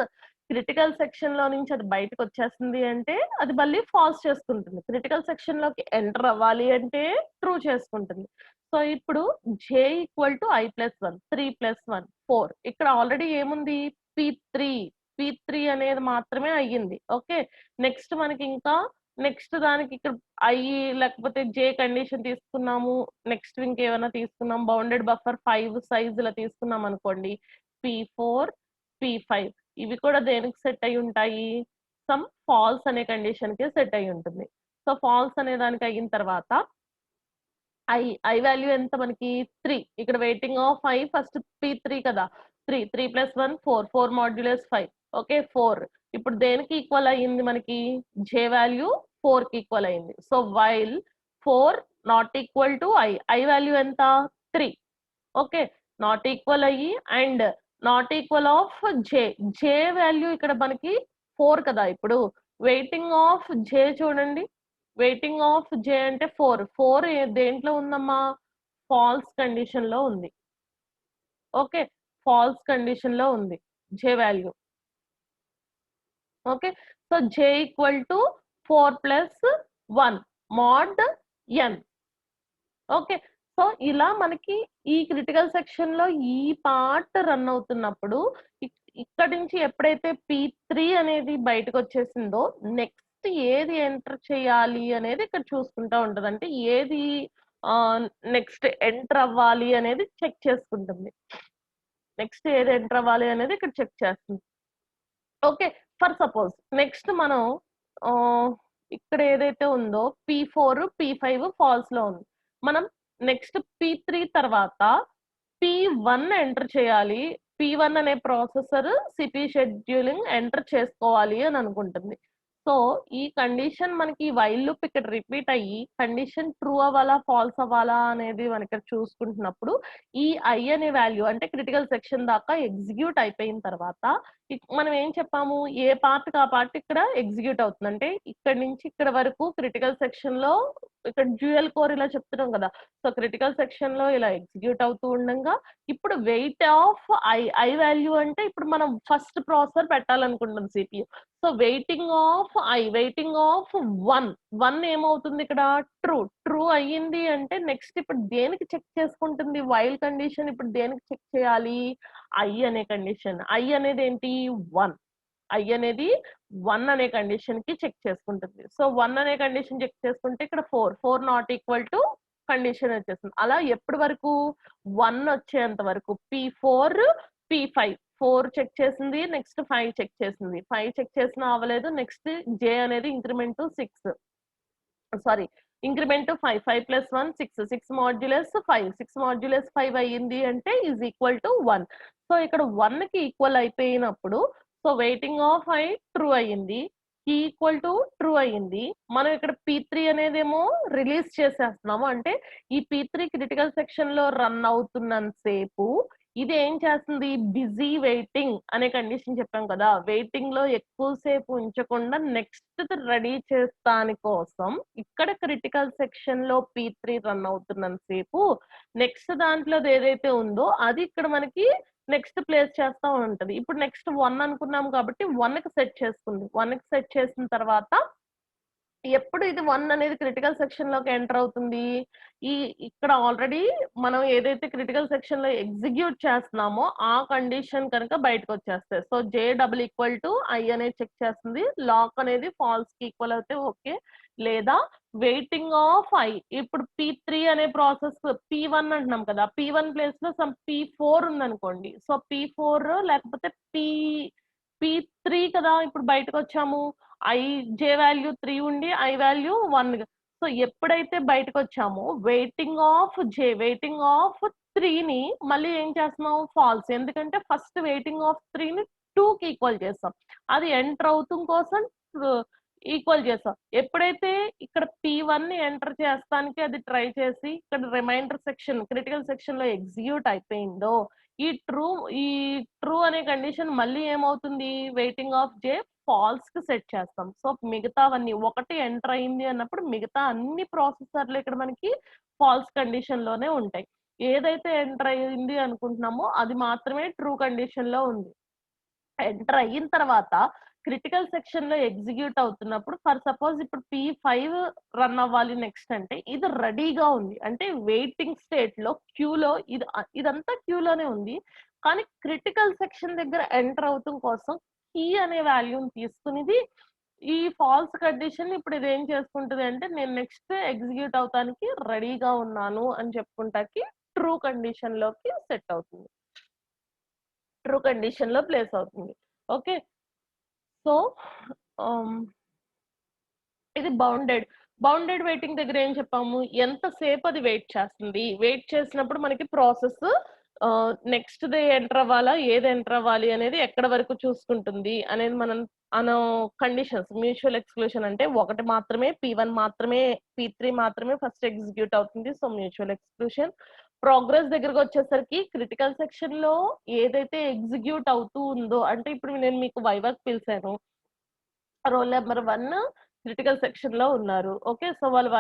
క్రిటికల్ సెక్షన్ లో నుంచి అది బయటకు వచ్చేస్తుంది అంటే అది మళ్ళీ ఫాల్స్ చేసుకుంటుంది. క్రిటికల్ సెక్షన్ లోకి ఎంటర్ అవ్వాలి అంటే ట్రూ చేసుకుంటుంది. సో ఇప్పుడు j ఈక్వల్ టు i+1 3+1 4 ఇక్కడ ఆల్రెడీ ఏముంది p3 p3 అనేది మాత్రమే అయ్యింది. ఓకే, నెక్స్ట్ మనకి ఇంకా నెక్స్ట్ దానికి ఇక్కడ ఐ లేకపోతే జే కండిషన్ తీసుకున్నాము, నెక్స్ట్ ఇంకేమైనా తీసుకున్నాం, బౌండెడ్ బఫర్ 5 సైజ్ ఇలా తీసుకున్నాం అనుకోండి, p4 p5 ఇవి కూడా దేనికి సెట్ అయి ఉంటాయి? సమ్ ఫాల్స్ అనే కండిషన్ కి సెట్ అయి ఉంటుంది. సో ఫాల్స్ అనే దానికి అయిన తర్వాత ఐ వాల్యూ ఎంత మనకి 3, ఇక్కడ waiting of I first p3 కదా, 3+1 4 మాడ్యులస్ 5 ఓకే 4 ఇప్పుడు దేనికి ఈక్వల్ అయ్యింది మనకి? జే వాల్యూ 4 కి ఈక్వల్ అయింది. So while 4 not equal to I value ఎంత? 3 ఓకే, నాట్ ఈక్వల్ అయ్యి and not equal of J value ఇక్కడ మనకి 4 కదా. ఇప్పుడు వెయిటింగ్ ఆఫ్ జే చూడండి, వెయిటింగ్ ఆఫ్ జే అంటే 4 దేంట్లో ఉందమ్మా? ఫాల్స్ కండిషన్ లో ఉంది. ఓకే, ఫాల్స్ కండిషన్ లో ఉంది j value. Okay, so j equal to 4+1 mod n. Okay, so ఇలా మనకి ఈ క్రిటికల్ సెక్షన్ లో ఈ పార్ట్ రన్ అవుతున్నప్పుడు ఇక్కడ నుంచి ఎప్పుడైతే p3 అనేది బయటకు వచ్చేసిందో నెక్స్ట్ ఏది ఎంటర్ చేయాలి అనేది ఇక్కడ చూసుకుంటా ఉంటది. అంటే ఏది నెక్స్ట్ ఎంటర్ అవ్వాలి అనేది చెక్ చేసుకుంటుంది. నెక్స్ట్ ఏది ఎంటర్ అవ్వాలి అనేది ఇక్కడ చెక్ చేస్తుంది. ఓకే, ఫర్ సపోజ్ నెక్స్ట్ మనం ఇక్కడ ఏదైతే ఉందో p4 p5 ఫాల్స్ లో ఉంది, మనం నెక్స్ట్ p3 తర్వాత p1 ఎంటర్ చేయాలి. p1 అనే ప్రాసెసర్ సిపి షెడ్యూలింగ్ ఎంటర్ చేసుకోవాలి అని అనుకుంటుంది. సో ఈ కండిషన్ మనకి వైల్ లూప్ ఇక్కడ రిపీట్ అయ్యి కండిషన్ ట్రూ అవ్వాలా ఫాల్స్ అవ్వాలా అనేది మనకి చూసుకుంటున్నప్పుడు ఈ ఐ అనే వాల్యూ అంటే క్రిటికల్ సెక్షన్ దాకా ఎగ్జిక్యూట్ అయిపోయిన తర్వాత మనం ఏం చెప్పాము? ఏ పార్ట్ కా పార్ట్ ఇక్కడ ఎగ్జిక్యూట్ అవుతుంది. అంటే ఇక్కడ నుంచి ఇక్కడ వరకు క్రిటికల్ సెక్షన్ లో ఇక్కడ డ్యూయల్ కోర్ ఇలా చెప్తున్నాం కదా. సో క్రిటికల్ సెక్షన్ లో ఇలా ఎగ్జిక్యూట్ అవుతూ ఉండగా ఇప్పుడు వెయిట్ ఆఫ్ ఐ వాల్యూ అంటే ఇప్పుడు మనం ఫస్ట్ ప్రాసెసర్ పెట్టాలనుకుంటున్నాం CPU. So waiting of waiting of 1 ఏమవుతుంది ఇక్కడ? ట్రూ అయ్యింది అంటే నెక్స్ట్ ఇప్పుడు దేనికి చెక్ చేసుకుంటుంది? వైల్ కండిషన్ ఇప్పుడు దేనికి చెక్ చేయాలి? ఐ అనే కండిషన్. ఐ అనేది ఏంటి? 1. ఐ అనేది 1 అనే కండిషన్ కి చెక్ చేసుకుంటుంది. సో 1 అనే కండిషన్ చెక్ చేసుకుంటే ఇక్కడ 4 నాట్ ఈక్వల్ టు కండిషన్ వచ్చేస్తుంది. అలా ఎప్పటి వరకు? 1 వచ్చేంత వరకు p4 p5 4 చెక్ చేసింది, నెక్స్ట్ 5 చెక్ చేసింది, 5 చెక్ చేసినా అవ్వలేదు, నెక్స్ట్ జే అనేది increment 6 sorry increment 5+1 6 modulus 5 6 modulus 5 అయ్యింది అంటే ఈజ్ ఈక్వల్ టు 1. సో ఇక్కడ 1 కి ఈక్వల్ అయిపోయినప్పుడు so waiting of I true అయ్యింది, ఈక్వల్ టు ట్రూ అయ్యింది. మనం ఇక్కడ p3 అనేది ఏమో రిలీజ్ చేసేస్తున్నాము. అంటే ఈ p3 క్రిటికల్ సెక్షన్ లో రన్ అవుతున్నంతసేపు ఇది ఏం చేస్తుంది? బిజీ వెయిటింగ్ అనే కండిషన్ చెప్పాం కదా. వెయిటింగ్ లో ఎక్కువసేపు ఉంచకుండా నెక్స్ట్ రెడీ చేస్తాని కోసం ఇక్కడ క్రిటికల్ సెక్షన్ లో p3 రన్ అవుతున్నంతసేపు నెక్స్ట్ దాంట్లో ఏదైతే ఉందో అది ఇక్కడ మనకి నెక్స్ట్ ప్లేస్ చేస్తా ఉంటది. ఇప్పుడు నెక్స్ట్ 1 అనుకున్నాం కాబట్టి 1 కి సెట్ చేసుకుంది. 1 కి సెట్ చేసిన తర్వాత ఎప్పుడు ఇది 1 అనేది క్రిటికల్ సెక్షన్ లోకి ఎంటర్ అవుతుంది? ఇక్కడ ఆల్రెడీ మనం ఏదైతే క్రిటికల్ సెక్షన్ లో ఎగ్జిక్యూట్ చేస్తున్నామో ఆ కండిషన్ కనుక బయటకు వచ్చేస్తాయి. So J double equal to I అనేది చెక్ చేస్తుంది. లాక్ అనేది ఫాల్స్ కి ఈక్వల్ అయితే ఓకే, లేదా వెయిటింగ్ ఆఫ్ ఐ. ఇప్పుడు p3 అనే ప్రాసెస్ p1 అంటున్నాం కదా, p1 ప్లేస్ లో సమ్ p4 ఉందనుకోండి. సో p4 లేకపోతే p3 కదా ఇప్పుడు బయటకు వచ్చాము. జే వాల్యూ 3 ఉండి ఐ వాల్యూ 1. సో ఎప్పుడైతే బయటకు వచ్చామో వెయిటింగ్ ఆఫ్ 3ని మళ్ళీ ఏం చేస్తున్నాం? ఫాల్స్. ఎందుకంటే ఫస్ట్ వెయిటింగ్ ఆఫ్ 3ని 2 కి ఈక్వల్ చేస్తాం, అది ఎంటర్ అవుతాం కోసం ఈక్వల్ చేస్తాం. ఎప్పుడైతే ఇక్కడ p1 ని ఎంటర్ చేస్తానికి అది ట్రై చేసి ఇక్కడ రిమైండర్ సెక్షన్ క్రిటికల్ సెక్షన్ లో ఎగ్జిక్యూట్ అయిపోయిందో ఈ ట్రూ అనే కండిషన్ మళ్ళీ ఏమవుతుంది? వెయిటింగ్ ఆఫ్ జే ఫాల్స్ కి సెట్ చేస్తాం. సో మిగతావన్నీ ఒకటి ఎంటర్ అయింది అన్నప్పుడు మిగతా అన్ని ప్రాసెసర్లు ఇక్కడ మనకి ఫాల్స్ కండిషన్ లోనే ఉంటాయి. ఏదైతే ఎంటర్ అయింది అనుకుంటున్నామో అది మాత్రమే ట్రూ కండిషన్ లో ఉంది. ఎంటర్ అయిన తర్వాత క్రిటికల్ సెక్షన్ లో ఎగ్జిక్యూట్ అవుతున్నప్పుడు ఫర్ సపోజ్ ఇప్పుడు P5 రన్ అవ్వాలి నెక్స్ట్ అంటే ఇది రెడీగా ఉంది. అంటే వెయిటింగ్ స్టేట్ లో క్యూలో ఇదంతా క్యూలోనే ఉంది. కానీ క్రిటికల్ సెక్షన్ దగ్గర ఎంటర్ అవుతం కోసం కీ అనే వాల్యూని తీసుకునిది ఈ ఫాల్స్ కండిషన్ ఇప్పుడు ఇది ఏం చేసుకుంటది అంటే నేను నెక్స్ట్ ఎగ్జిక్యూట్ అవుతానికి రెడీగా ఉన్నాను అని చెప్పుకుంటాకి ట్రూ కండిషన్ లోకి సెట్ అవుతుంది. ట్రూ కండిషన్ లో ప్లేస్ అవుతుంది. ఓకే. సో ఇది బౌండెడ్ వెయిటింగ్ దగ్గర ఏం చెప్పాము, ఎంతసేపు అది వెయిట్ చేస్తుంది, వెయిట్ చేసినప్పుడు మనకి ప్రాసెస్ నెక్స్ట్ డే ఎంటర్ అవ్వాలా, ఏది ఎంటర్ అవ్వాలి అనేది ఎక్కడ వరకు చూసుకుంటుంది అనేది మనం కండిషన్స్ మ్యూచువల్ ఎక్స్క్లూషన్ అంటే ఒకటి మాత్రమే P1 మాత్రమే P3 మాత్రమే ఫస్ట్ ఎగ్జిక్యూట్ అవుతుంది. So mutual exclusion. ప్రోగ్రెస్ దగ్గరకు వచ్చేసరికి క్రిటికల్ సెక్షన్ లో ఏదైతే ఎగ్జిక్యూట్ అవుతూ ఉందో అంటే ఇప్పుడు నేను మీకు వైవాకి పిలిచాను, రోల్ నెంబర్ 1 క్రిటికల్ సెక్షన్ లో ఉన్నారు. ఓకే. సో వాళ్ళు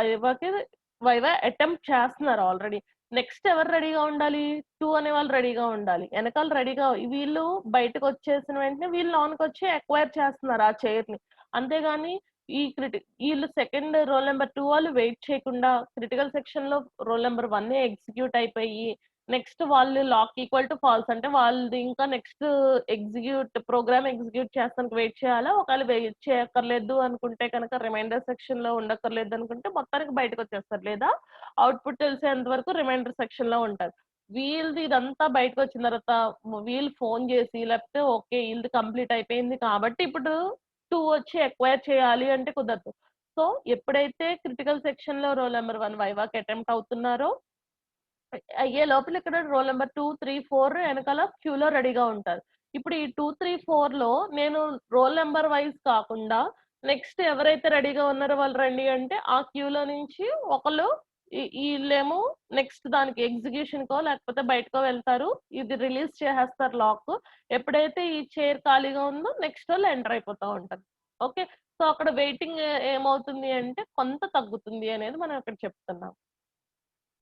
వైవా అటెంప్ట్ చేస్తున్నారు ఆల్రెడీ. నెక్స్ట్ ఎవరు రెడీగా ఉండాలి, 2 అనే వాళ్ళు రెడీగా ఉండాలి. వెనకాల రెడీగా వీళ్ళు బయటకు వచ్చేసిన వెంటనే వీళ్ళు లోనికి వచ్చి ఎక్వైర్ చేస్తున్నారు ఆ చైర్ ని. అంతేగాని వీళ్ళు సెకండ్ రోల్ నెంబర్ 2 వాళ్ళు వెయిట్ చేయకుండా క్రిటికల్ సెక్షన్ లో రోల్ నెంబర్ 1 ఎగ్జిక్యూట్ అయిపోయి నెక్స్ట్ వాళ్ళు లాక్ ఈక్వల్ టు ఫాల్స్ అంటే వాళ్ళది ఇంకా నెక్స్ట్ ప్రోగ్రామ్ ఎగ్జిక్యూట్ చేస్తానికి వెయిట్ చేయాలా, ఒకవేళ వెయిట్ చేయక్కర్లేదు అనుకుంటే కనుక రిమైండర్ సెక్షన్ లో ఉండక్కర్లేదు అనుకుంటే మొత్తానికి బయటకు వచ్చేస్తారు, లేదా అవుట్పుట్ తెలిసేంత వరకు రిమైండర్ సెక్షన్ లో ఉంటారు. వీళ్ళది ఇదంతా బయటకు వచ్చిన తర్వాత వీళ్ళు ఫోన్ చేసి లేకపోతే ఓకే వీళ్ళది కంప్లీట్ అయిపోయింది కాబట్టి ఇప్పుడు 2 వచ్చి ఎక్వైర్ చేయాలి అంటే కుదరదు. సో ఎప్పుడైతే క్రిటికల్ సెక్షన్ లో రోల్ నెంబర్ 1 వైవాకి అటెంప్ట్ అవుతున్నారో అయ్యే లోపల ఇక్కడ రోల్ నెంబర్ 2, 3, 4 వెనకాల క్యూలో రెడీగా ఉంటారు. ఇప్పుడు ఈ 2, 3, 4లో నేను రోల్ నెంబర్ వైజ్ కాకుండా నెక్స్ట్ ఎవరైతే రెడీగా ఉన్నారో వాళ్ళు రండి అంటే ఆ క్యూలో నుంచి ఒకళ్ళు వీళ్ళేమో నెక్స్ట్ దానికి ఎగ్జిక్యూషన్ కో లేకపోతే బయటకో వెళ్తారు. ఇది రిలీజ్ చేసేస్తారు లాక్. ఎప్పుడైతే ఈ చైర్ ఖాళీగా ఉందో నెక్స్ట్ వాళ్ళు ఎంటర్ అయిపోతా ఉంటారు. ఓకే. సో అక్కడ వెయిటింగ్ ఏమవుతుంది అంటే కొంత తగ్గుతుంది అనేది మనం ఇక్కడ చెప్తున్నాం.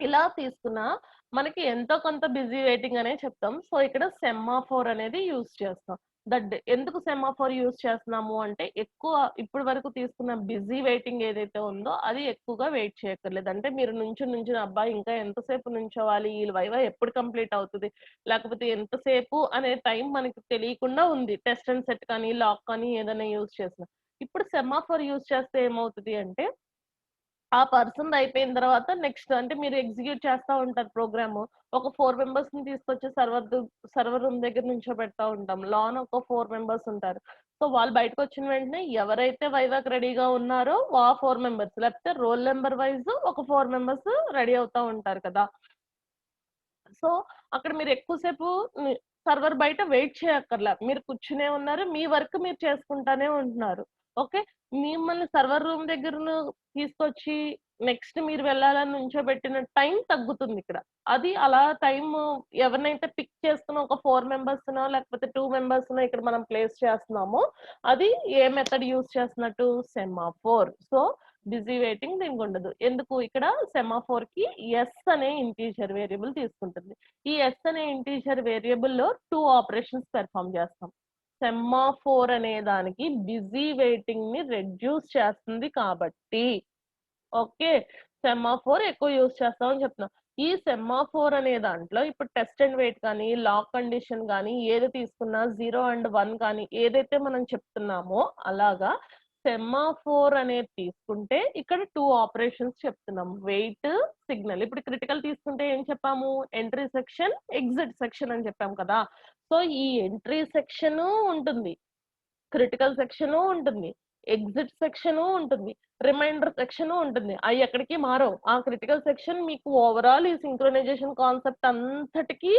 ఇలా తీసుకున్నా మనకి ఎంతో కొంత బిజీ వెయిటింగ్ అనే చెప్తాం. సో ఇక్కడ సెమాఫోర్ అనేది యూజ్ చేస్తాం. ఎందుకు సెమాఫోర్ యూజ్ చేస్తున్నాము అంటే ఎక్కువ ఇప్పటి వరకు తీసుకున్న బిజీ వెయిటింగ్ ఏదైతే ఉందో అది ఎక్కువగా వెయిట్ చేయక్కర్లేదు. అంటే మీరు నుంచుని అబ్బా ఇంకా ఎంతసేపు నుంచోవాలి, ఈ వైవా ఎప్పుడు కంప్లీట్ అవుతది, లేకపోతే ఎంతసేపు అనే టైం మనకి తెలియకుండా ఉంది. టెస్ట్ అండ్ సెట్ కానీ, లాక్ కానీ ఏదైనా యూజ్ చేసినా. ఇప్పుడు సెమాఫోర్ యూజ్ చేస్తే ఏమవుతది అంటే ఆ పర్సన్‌ది అయిపోయిన తర్వాత నెక్స్ట్ అంటే మీరు ఎగ్జిక్యూట్ చేస్తా ఉంటారు ప్రోగ్రాము. ఒక 4 మెంబర్స్‌ని తీసుకొచ్చి సర్వర్ రూమ్ దగ్గర నుంచోబెడతా ఉంటాం. లోన ఒక 4 మెంబర్స్ ఉంటారు. సో వాళ్ళు బయటకొచ్చిన వెంటనే ఎవరైతే వైవాకి రెడీగా ఉన్నారో ఆ 4 మెంబర్స్ లేకపోతే రోల్ నంబర్ వైస్ ఒక 4 మెంబర్స్ రెడీ అవుతా ఉంటారు కదా! సో, అక్కడ మీరు ఎక్కువ సేపు సర్వర్ బయట వెయిట్ చేయక్కర్లా. మీరు కూర్చునే ఉన్నారు. మీ వర్క్ మీరు చేసుకుంటానే ఉంటున్నారు. ఓకే. మిమ్మల్ని సర్వర్ రూమ్ దగ్గరను తీసుకొచ్చి నెక్స్ట్ మీరు వెళ్ళాలని నుంచోబెట్టిన టైం తగ్గుతుందిక్కడ. అది అలా టైము ఎవరినైతే పిక్ చేసుకొని ఒక 4 మెంబర్స్‌నో లేకపోతే 2 మెంబర్స్‌నో ఇక్కడ మనం ప్లేస్ చేస్తున్నామో అది ఏ మెథడ్ యూజ్ చేస్తున్నట్టు సెమాఫోర్. సో బిజీ వెయిటింగ్ దీనికుండదు. ఎందుకు ఇక్కడ సెమాఫోర్‌కి యెస్ అనే ఇంటీజర్ వేరియబుల్ తీసుకుంటుంది. ఈ యెస్ అనే ఇంటీజర్ వేరియబుల్‌లో 2 ఆపరేషన్స్ పెర్ఫార్మ్ చేస్తాం. సెమాఫోర్ అనే దానికి బిజీ వెయిటింగ్‌ని రెడ్యూస్ చేస్తుంది కాబట్టి ఓకే. సెమాఫోర్ ఎక్కువ యూజ్ చేస్తామని చెప్తున్నా. ఈ సెమాఫోర్ అనే దాంట్లో ఇప్పుడు టెస్ట్ అండ్ వెయిట్ కానీ, లాక్ కండిషన్ గానీ ఏది తీసుకున్నా 0 అండ్ 1 కానీ ఏదైతే మనం చెప్తున్నామో అలాగా సెమాఫోర్ అనేది తీసుకుంటే ఇక్కడ 2 ఆపరేషన్స్ చెప్తున్నాం. Wait, signal. ఇప్పుడు క్రిటికల్ తీసుకుంటే ఏం చెప్పాము? ఎంట్రీ సెక్షన్, ఎగ్జిట్ సెక్షన్ అని చెప్పాం కదా! సో ఈ ఎంట్రీ సెక్షను ఉంటుంది. క్రిటికల్ సెక్షను ఉంటుంది. ఎగ్జిట్ సెక్షను ఉంటుంది. రిమైండర్ సెక్షన్ ఉంటుంది. అయి ఎక్కడికి మారవు. ఆ క్రిటికల్ సెక్షన్ మీకు ఓవరాల్ ఈ సింక్రోనైజేషన్ కాన్సెప్ట్ అంతటికి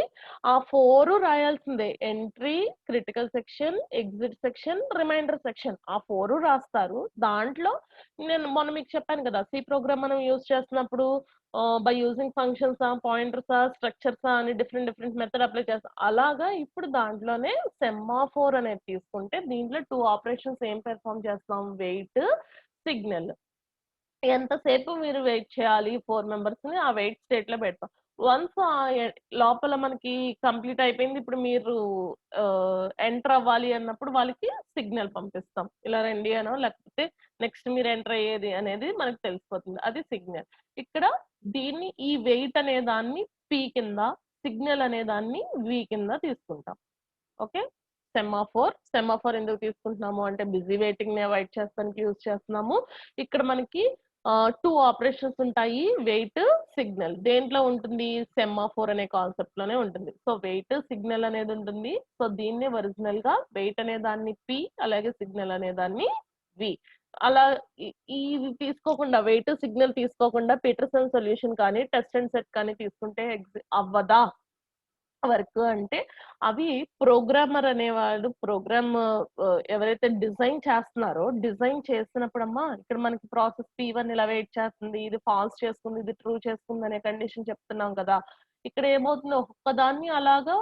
ఆ 4 రాయాల్సిందే. Entry, critical section, exit section, reminder section. ఆ 4 రాస్తారు. దాంట్లో నేను మొన్న మీకు చెప్పాను కదా! సి ప్రోగ్రామ్ మనం యూజ్ చేస్తున్నప్పుడు బై యూజింగ్ ఫంక్షన్సా, పాయింటర్సా, స్ట్రక్చర్సా అని డిఫరెంట్ మెథడ్ అప్లై చేస్తాం. అలాగా ఇప్పుడు దాంట్లోనే సెమాఫోర్ అనేది తీసుకుంటే దీంట్లో 2 ఆపరేషన్స్ ఏం పెర్ఫార్మ్ చేస్తాం? Wait, signal. ఎంతసేపు మీరు వెయిట్ చేయాలి 4 మెంబర్స్‌ని ఆ వెయిట్ స్టేట్‌లో పెడతాం. వన్స్ లోపల మనకి కంప్లీట్ అయిపోయింది. ఇప్పుడు మీరు ఎంటర్ అవ్వాలి అన్నప్పుడు వాళ్ళకి సిగ్నల్ పంపిస్తాం. ఇలా రండి అనో లేకపోతే నెక్స్ట్ మీరు ఎంటర్ అయ్యేది అనేది మనకు తెలిసిపోతుంది. అది సిగ్నల్. ఇక్కడ దీన్ని ఈ వెయిట్ అనే దాన్ని పి కింద, సిగ్నల్ అనే దాన్ని వి కింద తీసుకుంటాం. ఓకే. సెమాఫోర్ ఎందుకు తీసుకుంటున్నాము అంటే బిజీ వెయిటింగ్ ని అవాయిడ్ చేస్తానికి యూజ్ చేస్తున్నాము. ఇక్కడ మనకి 2 ఆపరేషన్స్ ఉంటాయి. Wait, signal. దేంట్లో ఉంటుంది? సెమాఫోర్ అనే కాన్సెప్ట్ లోనే ఉంటుంది. సో వెయిట్, సిగ్నల్ అనేది ఉంటుంది. సో దీన్ని ఒరిజినల్ గా వెయిట్ అనే దాన్ని పి, అలాగే సిగ్నల్ అనే దాన్ని వి. అలా ఇది తీసుకోకుండా వెయిట్, సిగ్నల్ తీసుకోకుండా పీటర్సన్ సొల్యూషన్ కానీ టెస్ట్ అండ్ సెట్ కానీ తీసుకుంటే అవ్వదా వర్క్ అంటే అవి ప్రోగ్రామర్ అనేవాడు ఎవరైతే డిజైన్ చేస్తున్నారో డిజైన్ చేస్తున్నప్పుడమ్మా ఇక్కడ మనకి ప్రాసెస్ P1 ఇలా వెయిట్ చేస్తుంది, ఇది ఫాల్స్ చేసుకుంది, ఇది ట్రూ చేసుకుంది అనే కండిషన్ చెప్తున్నాం కదా. ఇక్కడ ఏమవుతుంది ఒక్కదాన్ని అలాగా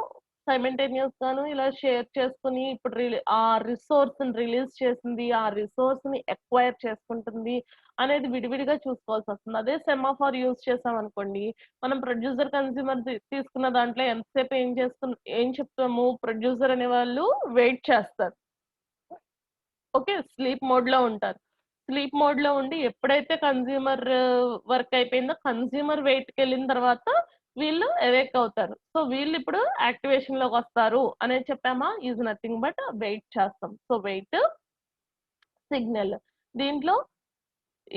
సైమల్టేనియస్ గాను ఇలా షేర్ చేసుకుని ఇప్పుడు ఆ రిసోర్స్ రిలీజ్ చేసింది, ఆ రిసోర్స్ ని ఎక్వైర్ చేసుకుంటుంది అనేది విడివిడిగా చూసుకోవాల్సి వస్తుంది. అదే సెమాఫోర్ యూజ్ చేసాం అనుకోండి, మనం ప్రొడ్యూసర్ కన్స్యూమర్ తీసుకున్న దాంట్లో ఎంతసేపు ఏం చెప్తాము? ప్రొడ్యూసర్ అనే వాళ్ళు వెయిట్ చేస్తారు. ఓకే. స్లీప్ మోడ్ లో ఉంటారు. స్లీప్ మోడ్ లో ఉండి ఎప్పుడైతే కన్స్యూమర్ వర్క్ అయిపోయిందో కన్స్యూమర్ వెయిట్ కి వెళ్ళిన తర్వాత వీళ్ళు అవేక్ అవుతారు. సో వీళ్ళు ఇప్పుడు యాక్టివేషన్ లోకి వస్తారు అనేది చెప్పామా? ఈజ్ నథింగ్ బట్ వెయిట్ చేస్తాం. So wait, signal. దీంట్లో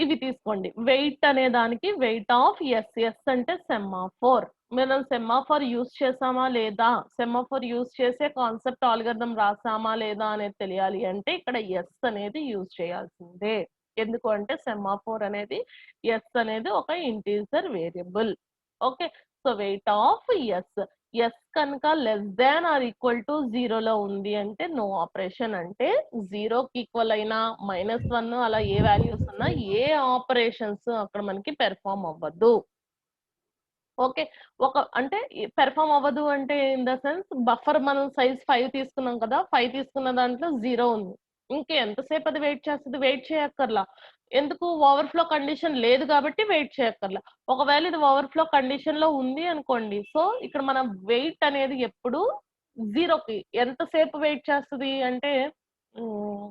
ఇవి తీసుకోండి. వెయిట్ అనే దానికి వెయిట్ ఆఫ్ ఎస్ అంటే సెమాఫోర్. మనం సెమాఫోర్ యూజ్ చేసామా లేదా, సెమాఫోర్ యూజ్ చేసే కాన్సెప్ట్ ఆల్గరిథం రాసామా లేదా అనేది తెలియాలి అంటే ఇక్కడ ఎస్ అనేది యూజ్ చేయాల్సిందే. ఎందుకు అంటే సెమాఫోర్ అనేది ఎస్ అనేది ఒక integer variable. Okay. So wait of S. S కనుక less than or equal to 0లో ఉంది అంటే నో ఆపరేషన్. అంటే 0కి ఈక్వల్ అయినా -1 అలా ఏ వాల్యూస్ ఉన్నా ఏ ఆపరేషన్స్ అక్కడ మనకి పెర్ఫార్మ్ అవ్వదు. ఓకే. అంటే పెర్ఫార్మ్ అవ్వదు అంటే ఇన్ ద సెన్స్ బఫర్ మనం సైజ్ 5 తీసుకున్నాం కదా. 5 తీసుకున్న దాంట్లో 0 ఉంది. ఇంకా ఎంతసేపు అది వెయిట్ చేస్తది? వెయిట్ చేయక్కర్లా. ఎందుకు? ఓవర్‌ఫ్లో కండిషన్ లేదు కాబట్టి వెయిట్ చేయక్కర్లా. ఒకవేళ ఇది ఓవర్‌ఫ్లో కండిషన్ లో ఉంది అనుకోండి. సో ఇక్కడ మనం వెయిట్ అనేది ఎప్పుడు 0కి ఎంతసేపు వెయిట్ చేస్తది అంటే హ్మ్.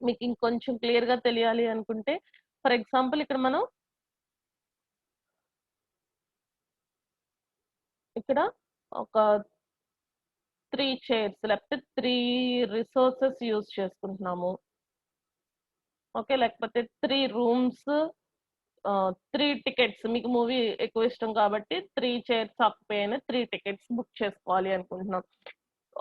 మీకు ఇంకొంచెం క్లియర్ గా తెలియాలి అనుకుంటే ఫర్ ఎగ్జాంపుల్ ఇక్కడ మనం ఇక్కడ ఒక 3 చైర్స్ లేకపోతే 3 రిసోర్సెస్ యూజ్ చేసుకుంటున్నాము. ఓకే. లేకపోతే 3 రూమ్స్, 3 టికెట్స్. మీకు మూవీ ఎక్కువ ఇష్టం కాబట్టి 3 చైర్స్ ఆక్యుపై అయిన 3 టికెట్స్ బుక్ చేసుకోవాలి అనుకుంటున్నాం.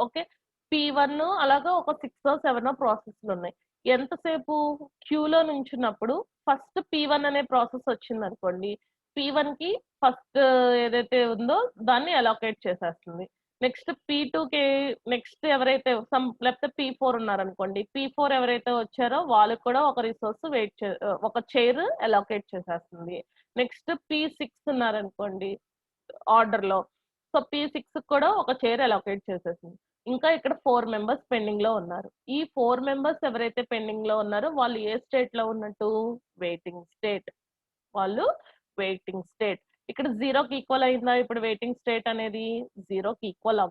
ఓకే. P1 అలాగా ఒక 6 7 ప్రాసెస్‌లున్నాయి. ఎంతసేపు క్యూలో నుంచున్నప్పుడు ఫస్ట్ P1 అనే ప్రాసెస్ వచ్చిందనుకోండి. P1కి ఫస్ట్ ఏదైతే ఉందో దాన్ని అలోకేట్ చేసేస్తుంది. నెక్స్ట్ P2కి నెక్స్ట్ ఎవరైతే లేకపోతే P4 ఉన్నారనుకోండి. P4 ఎవరైతే వచ్చారో వాళ్ళకి కూడా ఒక రిసోర్స్ ఒక చైర్ అలోకేట్ చేసేస్తుంది. నెక్స్ట్ P6 ఉన్నారనుకోండి ఆర్డర్‌లో. సో P6కి కూడా ఒక చైర్ అలోకేట్ చేసేసింది. ఇంకా ఇక్కడ 4 మెంబర్స్ పెండింగ్ లో ఉన్నారు. ఈ 4 మెంబర్స్ ఎవరైతే పెండింగ్ లో ఉన్నారో వాళ్ళు ఏ స్టేట్ లో ఉన్నట్టు? Waiting state. వాళ్ళు వెయిటింగ్ స్టేట్. ఇక్కడ 0కి ఈక్వల్ అయిందా ఇప్పుడు వెయిటింగ్ స్టేట్ అనేది? 0కి ఈక్వల్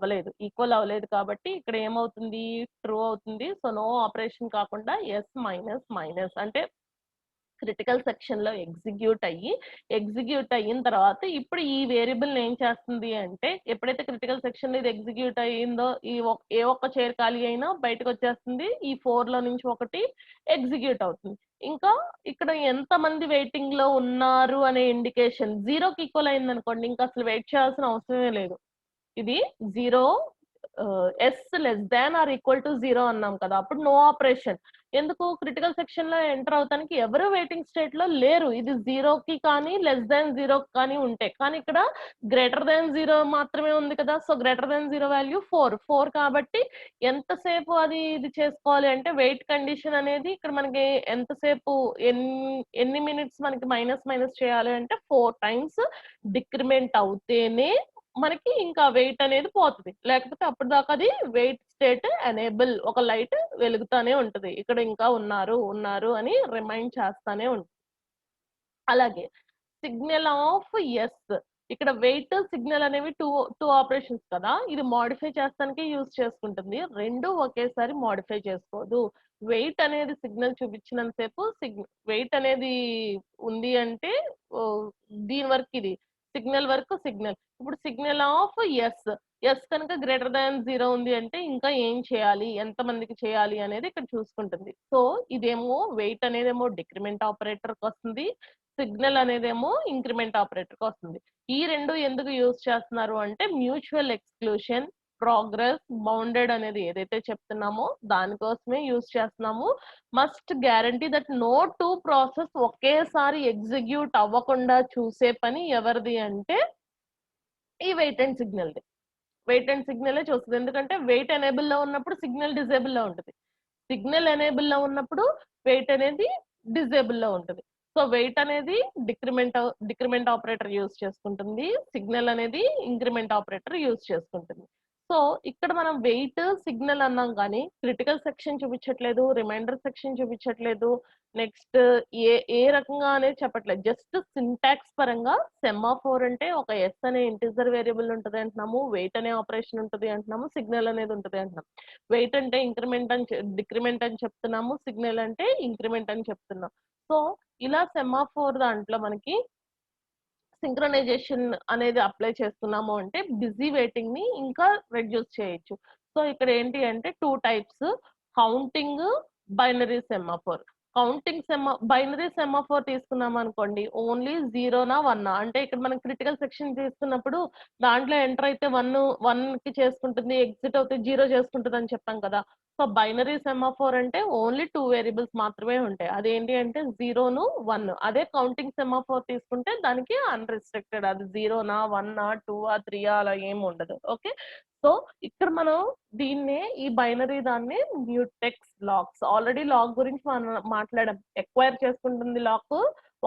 అవ్వలేదు కాబట్టి ఇక్కడ ఏమవుతుంది? ట్రూ అవుతుంది. సో నో ఆపరేషన్ కాకుండా ఎస్ మైనస్ అంటే క్రిటికల్ సెక్షన్ లో ఎగ్జిక్యూట్ అయిన తర్వాత ఇప్పుడు ఈ వేరియబుల్ ఏం చేస్తుంది అంటే ఎప్పుడైతే క్రిటికల్ సెక్షన్ లో ఇది ఎగ్జిక్యూట్ అయ్యిందో ఏ ఒక్క చైర్ ఖాళీ అయినా బయటకు వచ్చేస్తుంది. ఈ 4 లో నుంచి ఒకటి ఎగ్జిక్యూట్ అవుతుంది. ఇంకా ఇక్కడ ఎంత మంది వెయిటింగ్ లో ఉన్నారు అనే ఇండికేషన్ 0కి ఈక్వల్ అయింది అనుకోండి ఇంకా అసలు వెయిట్ చేయాల్సిన అవసరమే లేదు. ఇది 0 S less than or equal to 0 అన్నాం కదా. అప్పుడు నో ఆపరేషన్. ఎందుకు క్రిటికల్ సెక్షన్ లో ఎంటర్ అవటానికి ఎవరు వెయిటింగ్ స్టేట్ లో లేరు. ఇది 0కి కానీ <0 కానీ ఉంటే, కానీ ఇక్కడ <0 మాత్రమే ఉంది కదా. సో <0 వాల్యూ 4 కాబట్టి ఎంతసేపు అది ఇది చేసుకోవాలి అంటే వెయిట్ కండిషన్ అనేది ఇక్కడ మనకి ఎంతసేపు ఎన్ని మినిట్స్ మనకి మైనస్ చేయాలి అంటే 4 టైమ్స్ డిక్రిమెంట్ అవుతేనే మనకి ఇంకా వెయిట్ అనేది పోతుంది. లేకపోతే అప్పటిదాకా అది వెయిట్ స్టేట్ ఎనేబుల్, ఒక లైట్ వెలుగుతానే ఉంటది. ఇక్కడ ఇంకా ఉన్నారు అని రిమైండ్ చేస్తానే ఉంటుంది. అలాగే సిగ్నల్ ఆఫ్ ఎస్, ఇక్కడ వెయిట్ సిగ్నల్ అనేవి టూ ఆపరేషన్స్ కదా. ఇది మోడిఫై చేస్తానికి యూజ్ చేసుకుంటుంది. రెండు ఒకేసారి మోడిఫై చేసుకోదు. వెయిట్ అనేది సిగ్నల్ చూపించినంత సేపు వెయిట్ అనేది ఉంది అంటే దీని వరకు ఇది సిగ్నల్ వరకు సిగ్నల్. ఇప్పుడు సిగ్నల్ ఆఫ్ ఎస్ కనుక <0 ఉంది అంటే ఇంకా ఏం చేయాలి, ఎంత మందికి చేయాలి అనేది ఇక్కడ చూసుకుంటుంది. సో ఇదేమో వెయిట్ అనేదేమో డిక్రిమెంట్ ఆపరేటర్ కి వస్తుంది, సిగ్నల్ అనేదేమో ఇంక్రిమెంట్ ఆపరేటర్ కి వస్తుంది. ఈ రెండు ఎందుకు యూజ్ చేస్తున్నారు అంటే మ్యూచువల్ ఎక్స్క్లూషన్, ప్రోగ్రెస్, బౌండెడ్ అనేది ఏదైతే చెప్తున్నామో దానికోసమే యూజ్ చేస్తున్నాము. Must guarantee that no two process ఒకేసారి ఎగ్జిక్యూట్ అవ్వకుండా చూసే పని ఎవరిది అంటే ఈ wait and signal. Wait and signal చూస్తుంది. ఎందుకంటే వెయిట్ ఎనేబుల్ లో ఉన్నప్పుడు సిగ్నల్ డిజేబుల్ లో ఉంటుంది, సిగ్నల్ ఎనేబుల్ లో ఉన్నప్పుడు వెయిట్ అనేది డిజేబుల్ లో ఉంటుంది. సో వెయిట్ అనేది డిక్రిమెంట్ ఆపరేటర్ యూజ్ చేసుకుంటుంది, సిగ్నల్ అనేది ఇంక్రిమెంట్ ఆపరేటర్ యూజ్ చేసుకుంటుంది. సో ఇక్కడ మనం వెయిట్ సిగ్నల్ అన్నాం కానీ క్రిటికల్ సెక్షన్ చూపించట్లేదు, రిమైండర్ సెక్షన్ చూపించట్లేదు, నెక్స్ట్ ఏ రకంగా అనేది చెప్పట్లేదు. జస్ట్ సింటాక్స్ పరంగా సెమాఫోర్ అంటే ఒక ఎస్ అనే ఇంటిజర్ వేరియబుల్ ఉంటుంది అంటున్నాము, వెయిట్ అనే ఆపరేషన్ ఉంటుంది అంటున్నాము, సిగ్నల్ అనేది ఉంటుంది అంటున్నాం. వెయిట్ అంటే డిక్రిమెంట్ అని చెప్తున్నాము, సిగ్నల్ అంటే ఇంక్రిమెంట్ అని చెప్తున్నాం. సో ఇలా సెమాఫోర్ దాంట్లో మనకి సింక్రనైజేషన్ అనేది అప్లై చేస్తున్నాము అంటే బిజీ వెయిటింగ్ ని ఇంకా రెడ్యూస్ చేయొచ్చు. సో ఇక్కడ ఏంటి అంటే 2 types, counting, binary semaphore. Counting binary semaphore తీసుకున్నాం అనుకోండి, ఓన్లీ 0నా 1 అంటే ఇక్కడ మనం క్రిటికల్ సెక్షన్ తీసుకున్నప్పుడు దాంట్లో ఎంటర్ అయితే 1 కి చేసుకుంటుంది, ఎగ్జిట్ అవుతే 0 చేసుకుంటుంది అని చెప్పాం కదా. సో బైనరీ సెమాఫోర్ అంటే ఓన్లీ 2 వేరియబుల్స్ మాత్రమే ఉంటాయి, అదేంటి అంటే 0ను 1. అదే కౌంటింగ్ సెమాఫోర్ తీసుకుంటే దానికి అన్రిస్ట్రిక్టెడ్, అది 0నా 1నా 2ఆ 3ఆ అలా ఏమి ఉండదు. ఓకే, సో ఇక్కడ మనం దీన్నే ఈ బైనరీ దాన్ని మ్యూటెక్స్ లాక్స్, ఆల్రెడీ లాక్ గురించి మనం మాట్లాడాం. ఎక్వైర్ చేసుకుంటుంది లాక్,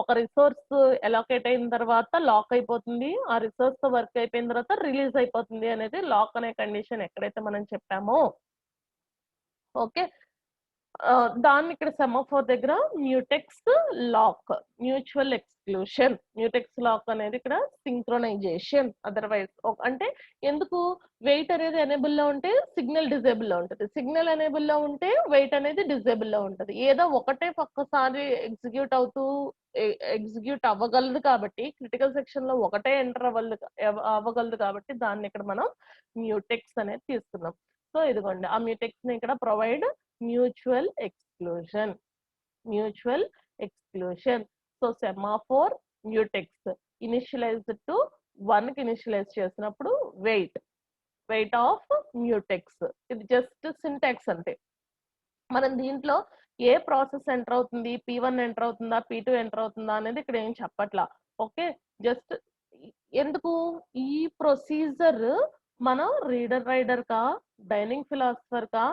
ఒక రిసోర్స్ ఎలాకేట్ అయిన తర్వాత లాక్ అయిపోతుంది, ఆ రిసోర్స్ తో వర్క్ అయిపోయిన తర్వాత రిలీజ్ అయిపోతుంది అనేది లాక్ అనే కండిషన్ ఎక్కడైతే మనం చెప్పామో. ఓకే, దాన్ని ఇక్కడ సెమాఫోర్ దగ్గర mutex lock, mutual exclusion. Mutex lock అనేది ఇక్కడ సింక్రొనైజేషన్. అదర్వైజ్ అంటే ఎందుకు వెయిట్ అనేది ఎనేబుల్ లో ఉంటే సిగ్నల్ డిజేబుల్ లో ఉంటుంది, సిగ్నల్ ఎనేబుల్ లో ఉంటే వెయిట్ అనేది డిజేబుల్ లో ఉంటుంది. ఏదో ఒకటే ఒక్కసారి ఎగ్జిక్యూట్ అవ్వగలదు కాబట్టి, క్రిటికల్ సెక్షన్ లో ఒకటే ఎంటర్ అవ్వగలదు కాబట్టి దాన్ని ఇక్కడ మనం మ్యూటెక్స్ అనేది తీసుకున్నాం. సో ఇదిగోండి ఆ మ్యూటెక్స్ ని ఇక్కడ provide mutual exclusion. So semaphore mutex initialised to 1 కి ఇనిషియలైజ్ చేసినప్పుడు వెయిట్ ఆఫ్ మ్యూటెక్స్. ఇది జస్ట్ సింటాక్స్ అంటే మనం దీంట్లో ఏ ప్రాసెస్ ఎంటర్ అవుతుంది, P1 ఎంటర్ అవుతుందా, P2 ఎంటర్ అవుతుందా అనేది ఇక్కడ ఏం చెప్పట్లా. ఓకే, జస్ట్ ఎందుకు ఈ ప్రొసీజర్ మనం రైడర్ కా డైనింగ్ ఫిలాసఫర్ కా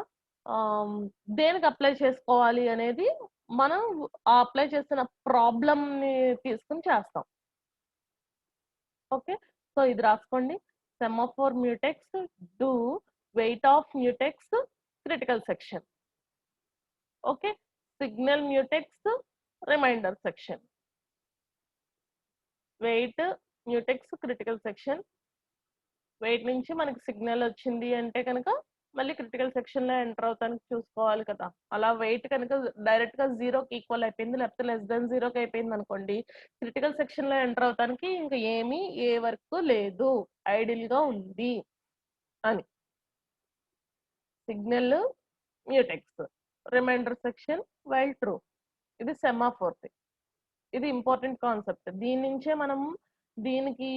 దేనికి అప్లై చేసుకోవాలి అనేది మనం అప్లై చేసిన ప్రాబ్లం ని తీసుకుని చేస్తాం. ఓకే, సో ఇది రాసుకోండి. Semaphore mutex do wait of mutex critical section. Okay, signal mutex remainder section. Wait mutex critical section. Wait నుంచి మనకి సిగ్నల్ వచ్చింది అంటే కనుక మళ్ళీ క్రిటికల్ సెక్షన్ లో ఎంటర్ అవుతానికి చూసుకోవాలి కదా. అలా వెయిట్ కనుక డైరెక్ట్ గా 0కి ఈక్వల్ అయిపోయింది, లేకపోతే <0 అయిపోయింది అనుకోండి, క్రిటికల్ సెక్షన్ లో ఎంటర్ అవుతానికి ఇంకా ఏమీ ఏ వర్క్ లేదు, ఐడిల్ గా ఉంది అని. Signal mutex, remainder section while true. ఇది సెమాఫోర్. ఇది ఇంపార్టెంట్ కాన్సెప్ట్. దీని నుంచే మనం దీనికి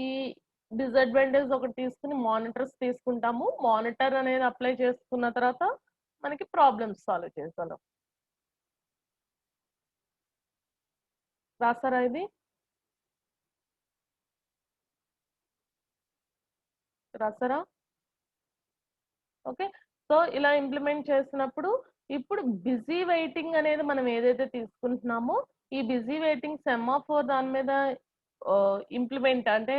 డిసడ్వాంటేజ్ ఒకటి తీసుకుని మానిటర్స్ తీసుకుంటాము. మానిటర్ అనేది అప్లై చేసుకున్న తర్వాత మనకి ప్రాబ్లమ్స్ సాల్వ్ చేస్తాం. రాసారా ఇది? రాసారా? ఓకే. సో, ఇలా ఇంప్లిమెంట్ చేసినప్పుడు ఇప్పుడు బిజీ వెయిటింగ్ అనేది మనం ఏదైతే తీసుకుంటున్నామో, ఈ బిజీ వెయిటింగ్ సెమాఫోర్ దాని మీద ఇంప్లిమెంట్ అంటే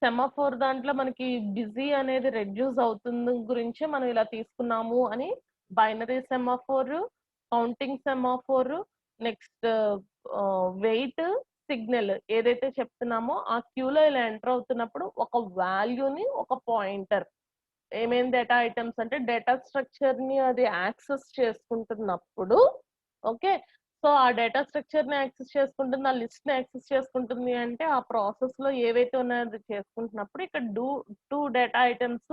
సెమాఫోర్ దాంట్లో మనకి బిజీ అనేది రెడ్యూస్ అవుతుంది గురించే మనం ఇలా తీసుకున్నాము అని binary semaphore, counting semaphore, next wait, signal ఏదైతే చెప్తున్నామో ఆ క్యూలో ఇలా ఎంటర్ అవుతున్నప్పుడు ఒక వాల్యూని ఒక పాయింటర్ ఏమేం డేటా ఐటమ్స్ అంటే డేటా స్ట్రక్చర్ ని అది యాక్సెస్ చేసుకుంటున్నప్పుడు ఓకే. సో ఆ డేటా స్ట్రక్చర్ ని యాక్సెస్ చేసుకుంటుంది, ఆ లిస్ట్ ని యాక్సెస్ చేసుకుంటుంది అంటే ఆ ప్రాసెస్ లో ఏవైతే ఉన్నాయో అది చేసుకుంటున్నప్పుడు ఇక్కడ టూ డేటా ఐటమ్స్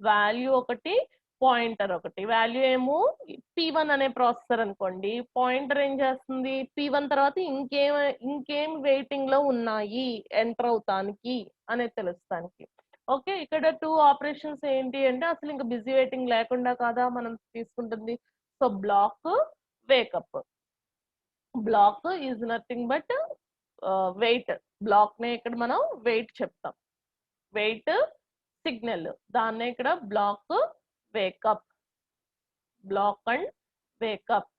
వాల్యూ ఒకటి, పాయింటర్ ఒకటి. వాల్యూ ఏమో P1 అనే ప్రాసెసర్ అనుకోండి, పాయింటర్ ఏం చేస్తుంది P1 తర్వాత ఇంకేం వెయిటింగ్ లో ఉన్నాయి ఎంటర్ అవుతానికి అనేది తెలుస్తానికి. ఓకే. ఇక్కడ 2 ఆపరేషన్స్ ఏంటి అంటే అసలు ఇంక బిజీ వెయిటింగ్ లేకుండా కాదా మనం తీసుకుంటుంది. So block, wake up. Block is nothing but wait. Block నే ఇక్కడ మనం వెయిట్ చెప్తాం. వెయిట్, సిగ్నల్ దాన్నే ఇక్కడ block, wake up. Block and wake up.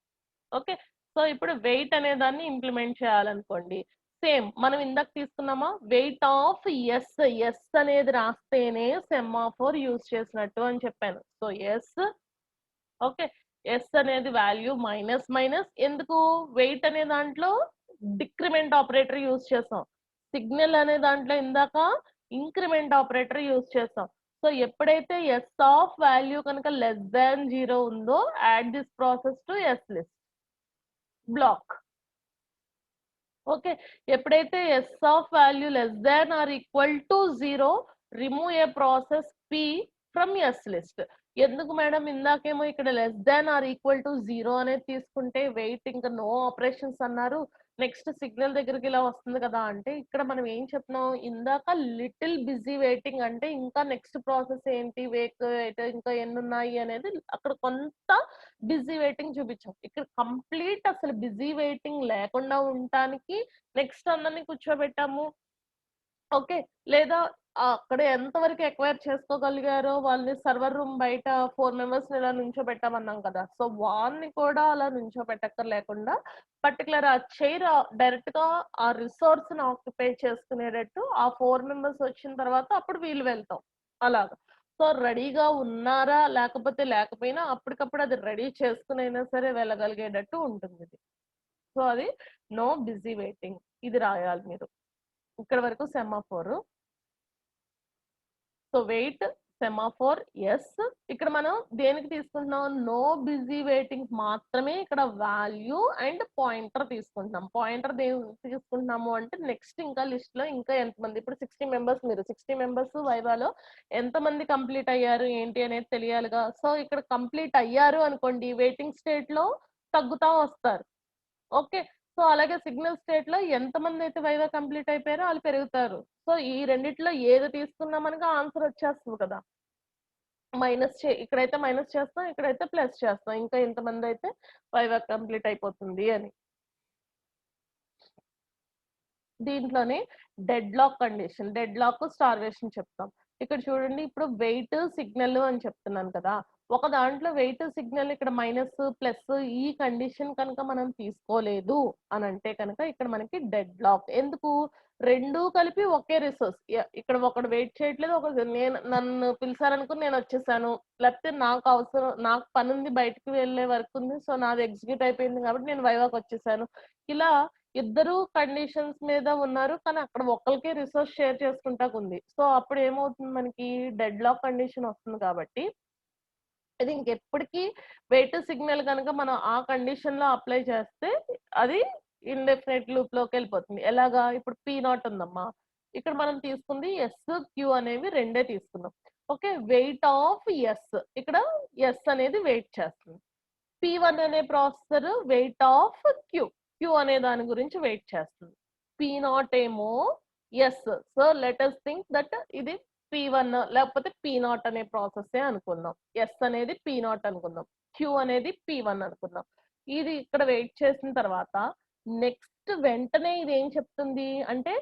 Okay. So ఇప్పుడు వెయిట్ అనే దాన్ని ఇంప్లిమెంట్ చేయాలనుకోండి, సేమ్ మనం ఇందాక తీసుకున్నామా వెయిట్ ఆఫ్ ఎస్ అనేది రాస్తేనే సెమాఫోర్ యూజ్ చేసినట్టు అని చెప్పాను. So S okay. ఎస్ అనేది వాల్యూ మైనస్ మైనస్ ఎందుకు వెయిట్ అనే దాంట్లో డిక్రిమెంట్ ఆపరేటర్ యూజ్ చేసాం, సిగ్నల్ అనే దాంట్లో ఇందాక ఇంక్రిమెంట్ ఆపరేటర్ యూజ్ చేసాం. సో ఎప్పుడైతే ఎస్ ఆఫ్ వాల్యూ కనుక లెస్ దాన్ 0 ఉందో add this process to S list block. Okay. ఎప్పుడైతే S of value less than or equal to 0 remove a process P from S list. ఎందుకు madam ఇందాకేమో ఇక్కడ less than or equal to 0 అనేది తీసుకుంటే wait ఇంకా no operations అన్నారు, next signal దగ్గరికి ఇలా వస్తుంది కదా అంటే ఇక్కడ మనం ఏం చెప్తున్నాం ఇందాక లిటిల్ బిజీ వెయిటింగ్ అంటే ఇంకా నెక్స్ట్ ప్రాసెస్ ఏంటి వేక్ ఇంకా ఎన్ని ఉన్నాయి అనేది అక్కడ కొంత బిజీ వెయిటింగ్ చూపించాం. ఇక్కడ కంప్లీట్ అసలు బిజీ వెయిటింగ్ లేకుండా ఉండటానికి నెక్స్ట్ అందరిని కూర్చోబెట్టాము. ఓకే. లేదా అక్కడ ఎంతవరకు ఎక్వైర్ చేసుకోగలిగారో వాళ్ళని సర్వర్ రూమ్ బయట 4 మెంబర్స్‌ని ఇలా నుంచోబెట్టామన్నాం కదా! సో వాళ్ళని కూడా అలా నుంచోబెట్టక్కర్లేకుండా పర్టిక్యులర్ ఆ చైర్ డైరెక్ట్‌గా ఆ రిసోర్స్‌ని ఆక్యుపై చేసుకునేటట్టు ఆ 4 మెంబర్స్ వచ్చిన తర్వాత అప్పుడు వీళ్ళు వెళ్తాం. అలాగా. సో రెడీగా ఉన్నారా లేకపోతే లేకపోయినా అప్పటికప్పుడు అది రెడీ చేసుకొనైనా సరే వెళ్ళగలిగేటట్టు ఉంటుందిది. సో అది నో బిజీ వెయిటింగ్. ఇది రాయాలి మీరు. ఇక్కడ వరకు semaphore. So wait, semaphore, S. ఇక్కడ మనం దేనికి తీసుకుంటున్నాం నో బిజీ వెయిటింగ్ మాత్రమే ఇక్కడ వాల్యూ అండ్ పాయింటర్ తీసుకుంటున్నాం. పాయింటర్ దేనికి తీసుకుంటున్నాము అంటే నెక్స్ట్ ఇంకా లిస్ట్ లో ఇంకా ఎంతమంది ఇప్పుడు 60 మెంబర్స్ మీరు 60 మెంబర్స్ వైవాలో ఎంతమంది కంప్లీట్ అయ్యారు ఏంటి అనేది తెలియాలిగా. సో ఇక్కడ కంప్లీట్ అయ్యారు అనుకోండి వెయిటింగ్ స్టేట్ లో తగ్గుతా వస్తారు. ఓకే. సో అలాగే సిగ్నల్ స్టేట్ లో ఎంతమంది అయితే వైవా కంప్లీట్ అయిపోయారో వాళ్ళు పెరుగుతారు. సో ఈ రెండిట్లో ఏది తీసుకున్నా మనకు ఆన్సర్ వచ్చేస్తుంది కదా! ఇక్కడైతే మైనస్ చేస్తాం, ఇక్కడైతే ప్లస్ చేస్తాం. ఇంకా ఎంతమంది అయితే వైవా కంప్లీట్ అయిపోతుంది అని. దీంట్లోనే deadlock condition, deadlock, starvation చెప్తాం. ఇక్కడ చూడండి ఇప్పుడు వెయిట్, సిగ్నల్ అని చెప్తున్నాను కదా! ఒక దాంట్లో వెయిట్, సిగ్నల్ ఇక్కడ మైనస్, ప్లస్ ఈ కండిషన్ కనుక మనం తీసుకోలేదు అనంటే కనుక ఇక్కడ మనకి డెడ్ లాక్. ఎందుకు? 2 కలిపి ఒకే రిసోర్స్. ఇక్కడ ఒకడు వెయిట్ చేయట్లేదు, నన్ను పిలిచారనుకుని నేనొచ్చేసాను. లేకపోతే నాకు పనుంది బయటికి వెళ్ళే వర్క్ ఉంది. సో నాది ఎగ్జిక్యూట్ అయిపోయింది కాబట్టి నేను వైవాకొచ్చేసాను. ఇలా ఇద్దరు కండిషన్స్ మీద ఉన్నారు. కానీ అక్కడ ఒక్కళ్ళకే రిసోర్స్ షేర్ చేసుకుంటాకుంది. సో అప్పుడు ఏమవుతుంది మనకి డెడ్ లాక్ కండిషన్ వస్తుంది కాబట్టి ఇది ఇంకెప్పటికీ వెయిట్, సిగ్నల్ గనుక మనం ఆ కండిషన్ లో అప్లై చేస్తే అది ఇండెఫినెట్ లూప్ లోకెళ్ళిపోతుంది. ఎలాగా? ఇప్పుడు P0 ఉందమ్మా. ఇక్కడ మనం తీసుకుంది ఎస్, క్యూ అనేవి రెండే తీసుకున్నాం. ఓకే. Wait of S. ఇక్కడ ఎస్ అనేది వెయిట్ చేస్తుంది. P1 అనే processor wait of queue. Queue అనే దాని గురించి వెయిట్ చేస్తుంది. P0 ఏమో S. So let us think that ఇది P1 లేకపోతే P0 అనే ప్రాసెస్ అనుకుందాం. ఎస్ అనేది P0 అనుకుందాం. క్యూ అనేది P1 అనుకుందాం. ఇది ఇక్కడ వెయిట్ చేసిన తర్వాత నెక్స్ట్ నెక్స్ట్ వెంటనే ఇది ఏం చెప్తుంది అంటే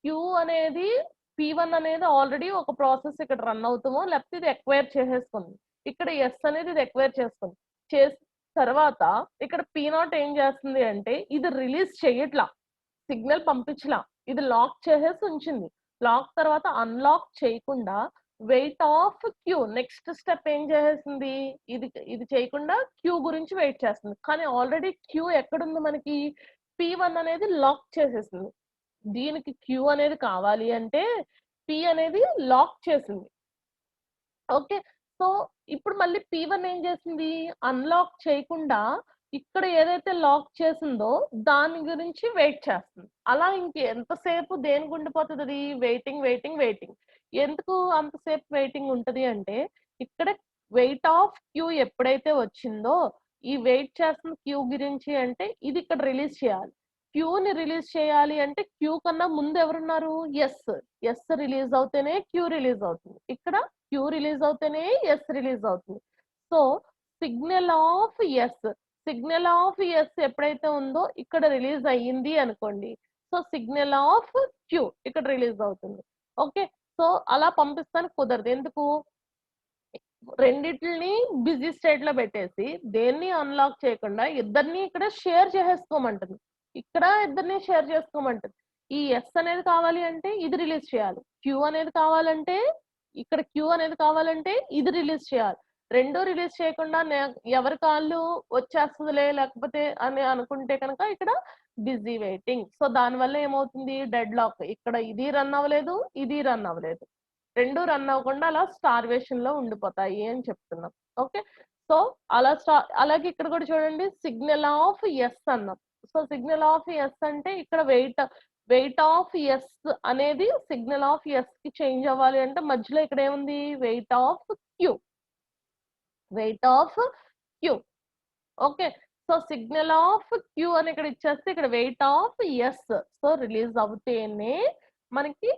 క్యూ అనేది P1 అనేది ఆల్రెడీ ఒక ప్రాసెస్ ఇక్కడ రన్ అవుతామో లేకపోతే ఇది ఎక్వైర్ చేసేసుకుంది. ఇక్కడ ఎస్ అనేది ఇది ఎక్వైర్ చేసుకుంది. చేసిన తర్వాత ఇక్కడ P0 ఏం చేస్తుంది అంటే ఇది రిలీజ్ చేయట్లా, సిగ్నల్ పంపించలా, ఇది లాక్ చేసేసి ఉంచింది. లాక్ తర్వాత అన్లాక్ చేయకుండా wait of queue next step ఏం చేసేసింది, ఇది చేయకుండా క్యూ గురించి వెయిట్ చేస్తుంది. కానీ ఆల్రెడీ క్యూ ఎక్కడుంది మనకి, P1 అనేది లాక్ చేసేసింది. దీనికి క్యూ అనేది కావాలి అంటే P అనేది లాక్ చేసింది. ఓకే, సో ఇప్పుడు మళ్ళీ P1 ఏం చేసింది, అన్లాక్ చేయకుండా ఇక్కడ ఏదైతే లాక్ చేసిందో దాని గురించి వెయిట్ చేస్తుంది. అలా ఎంతసేపు దేనికి ఉండిపోతుంది అది, వెయిటింగ్ వెయిటింగ్ వెయిటింగ్. ఎందుకు అంతసేపు వెయిటింగ్ ఉంటది అంటే ఇక్కడ వెయిట్ ఆఫ్ క్యూ ఎప్పుడైతే వచ్చిందో ఈ వెయిట్ చేస్తున్న క్యూ గురించి అంటే ఇది ఇక్కడ రిలీజ్ చేయాలి. క్యూని రిలీజ్ చేయాలి అంటే క్యూ కన్నా ముందు ఎవరున్నారు, ఎస్ రిలీజ్ అవుతేనే క్యూ రిలీజ్ అవుతుంది. ఇక్కడ క్యూ రిలీజ్ అవుతేనే ఎస్ రిలీజ్ అవుతుంది. సో సిగ్నల్ ఆఫ్ ఎస్ ఎప్పుడైతే ఉందో ఇక్కడ రిలీజ్ అయ్యింది అనుకోండి, సో సిగ్నల్ ఆఫ్ క్యూ ఇక్కడ రిలీజ్ అవుతుంది. ఓకే, సో అలా పంపిస్తానికి కుదరదు. ఎందుకు, రెండిటిని బిజీ స్టేట్ లో పెట్టేసి దేన్ని అన్లాక్ చేయకుండా ఇద్దరిని ఇక్కడ షేర్ చేసేసుకోమంటుంది. ఇక్కడ ఇద్దరిని షేర్ చేసుకోమంటుంది. ఈ ఎస్ అనేది కావాలి అంటే ఇది రిలీజ్ చేయాలి, క్యూ అనేది కావాలంటే ఇక్కడ క్యూ అనేది కావాలంటే ఇది రిలీజ్ చేయాలి. రెండు రిలీజ్ చేయకుండా ఎవరి కాళ్ళు వచ్చేస్తుందిలే లేకపోతే అని అనుకుంటే కనుక ఇక్కడ బిజీ వెయిటింగ్. సో దానివల్ల ఏమవుతుంది, డెడ్ లాక్. ఇక్కడ ఇది రన్ అవ్వలేదు, ఇది రన్ అవ్వలేదు, రెండు రన్ అవ్వకుండా అలా స్టార్వేషన్ లో ఉండిపోతాయి అని చెప్తున్నాం. ఓకే, సో అలా అలాగే ఇక్కడ కూడా చూడండి సిగ్నల్ ఆఫ్ ఎస్ అన్నాం. సో సిగ్నల్ ఆఫ్ ఎస్ అంటే ఇక్కడ వెయిట్ ఆఫ్ ఎస్ అనేది సిగ్నల్ ఆఫ్ ఎస్ కి చేంజ్ అవ్వాలి అంటే మధ్యలో ఇక్కడ ఏముంది, wait of Q. Okay, so signal of Q అని ఇక్కడ ఇచ్చేస్తే ఇక్కడ wait of S. So release అవుతేనే మనకి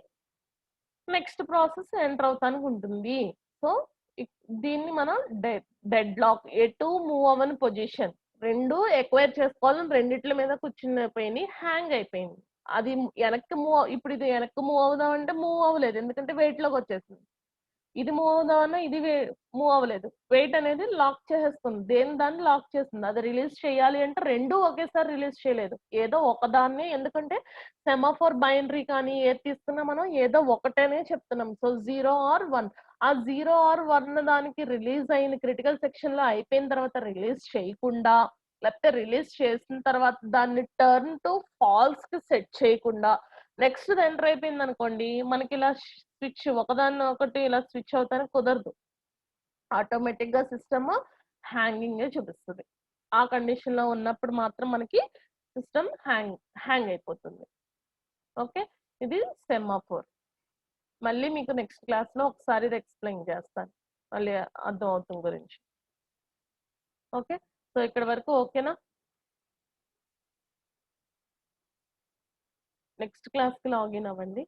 నెక్స్ట్ ప్రాసెస్ ఎంటర్ అవుతానికి ఉంటుంది. సో దీన్ని మనం డెడ్ లాక్, ఎటు మూవ్ అవ్వని పొజిషన్, రెండు ఎక్వైర్ చేసుకోవాలని రెండిట్ల మీద కూర్చుని హ్యాంగ్ అయిపోయింది. అది వెనక్కి ఇప్పుడు ఇది వెనక్కి మూవ్ అవుదాం అంటే మూవ్ అవ్వలేదు, ఎందుకంటే వెయిట్ లోకి వచ్చేసింది. ఇది మూవ్ అవుదామన్నా ఇది మూవ్ అవ్వలేదు, వెయిట్ అనేది లాక్ చేసేస్తుంది, దాన్ని లాక్ చేస్తుంది. అది రిలీజ్ చేయాలి అంటే రెండు ఒకేసారి రిలీజ్ చేయలేదు, ఏదో ఒకదాన్ని. ఎందుకంటే సెమాఫోర్ బైనరీ కానీ ఏది తీసుకున్నా మనం ఏదో ఒకటేనే చెప్తున్నాం. సో 0 or 1, ఆ 0 or 1 దానికి రిలీజ్ అయిన క్రిటికల్ సెక్షన్ లో అయిపోయిన తర్వాత రిలీజ్ చేయకుండా, లేకపోతే రిలీజ్ చేసిన తర్వాత దాన్ని టర్న్ టు ఫాల్స్ కి సెట్ చేయకుండా నెక్స్ట్ ఎంటర్ అయిపోయింది అనుకోండి, మనకి ఇలా స్విచ్ ఒకదాన్ని ఒకటి ఇలా స్విచ్ అవుతానికి కుదరదు. ఆటోమేటిక్ గా సిస్టమ్ హ్యాంగింగ్ చూపిస్తుంది. ఆ కండిషన్ లో ఉన్నప్పుడు మాత్రం మనకి సిస్టమ్ హ్యాంగ్ అయిపోతుంది. ఓకే, ఇది సెమాఫోర్. మళ్ళీ మీకు నెక్స్ట్ క్లాస్ లో ఒకసారి ఇది ఎక్స్ప్లెయిన్ చేస్తాను, మళ్ళీ అర్థం అవుతుంది గురించి. ఓకే, సో ఇక్కడ వరకు ఓకేనా. నెక్స్ట్ క్లాస్ కి లాగిన్ అవ్వండి.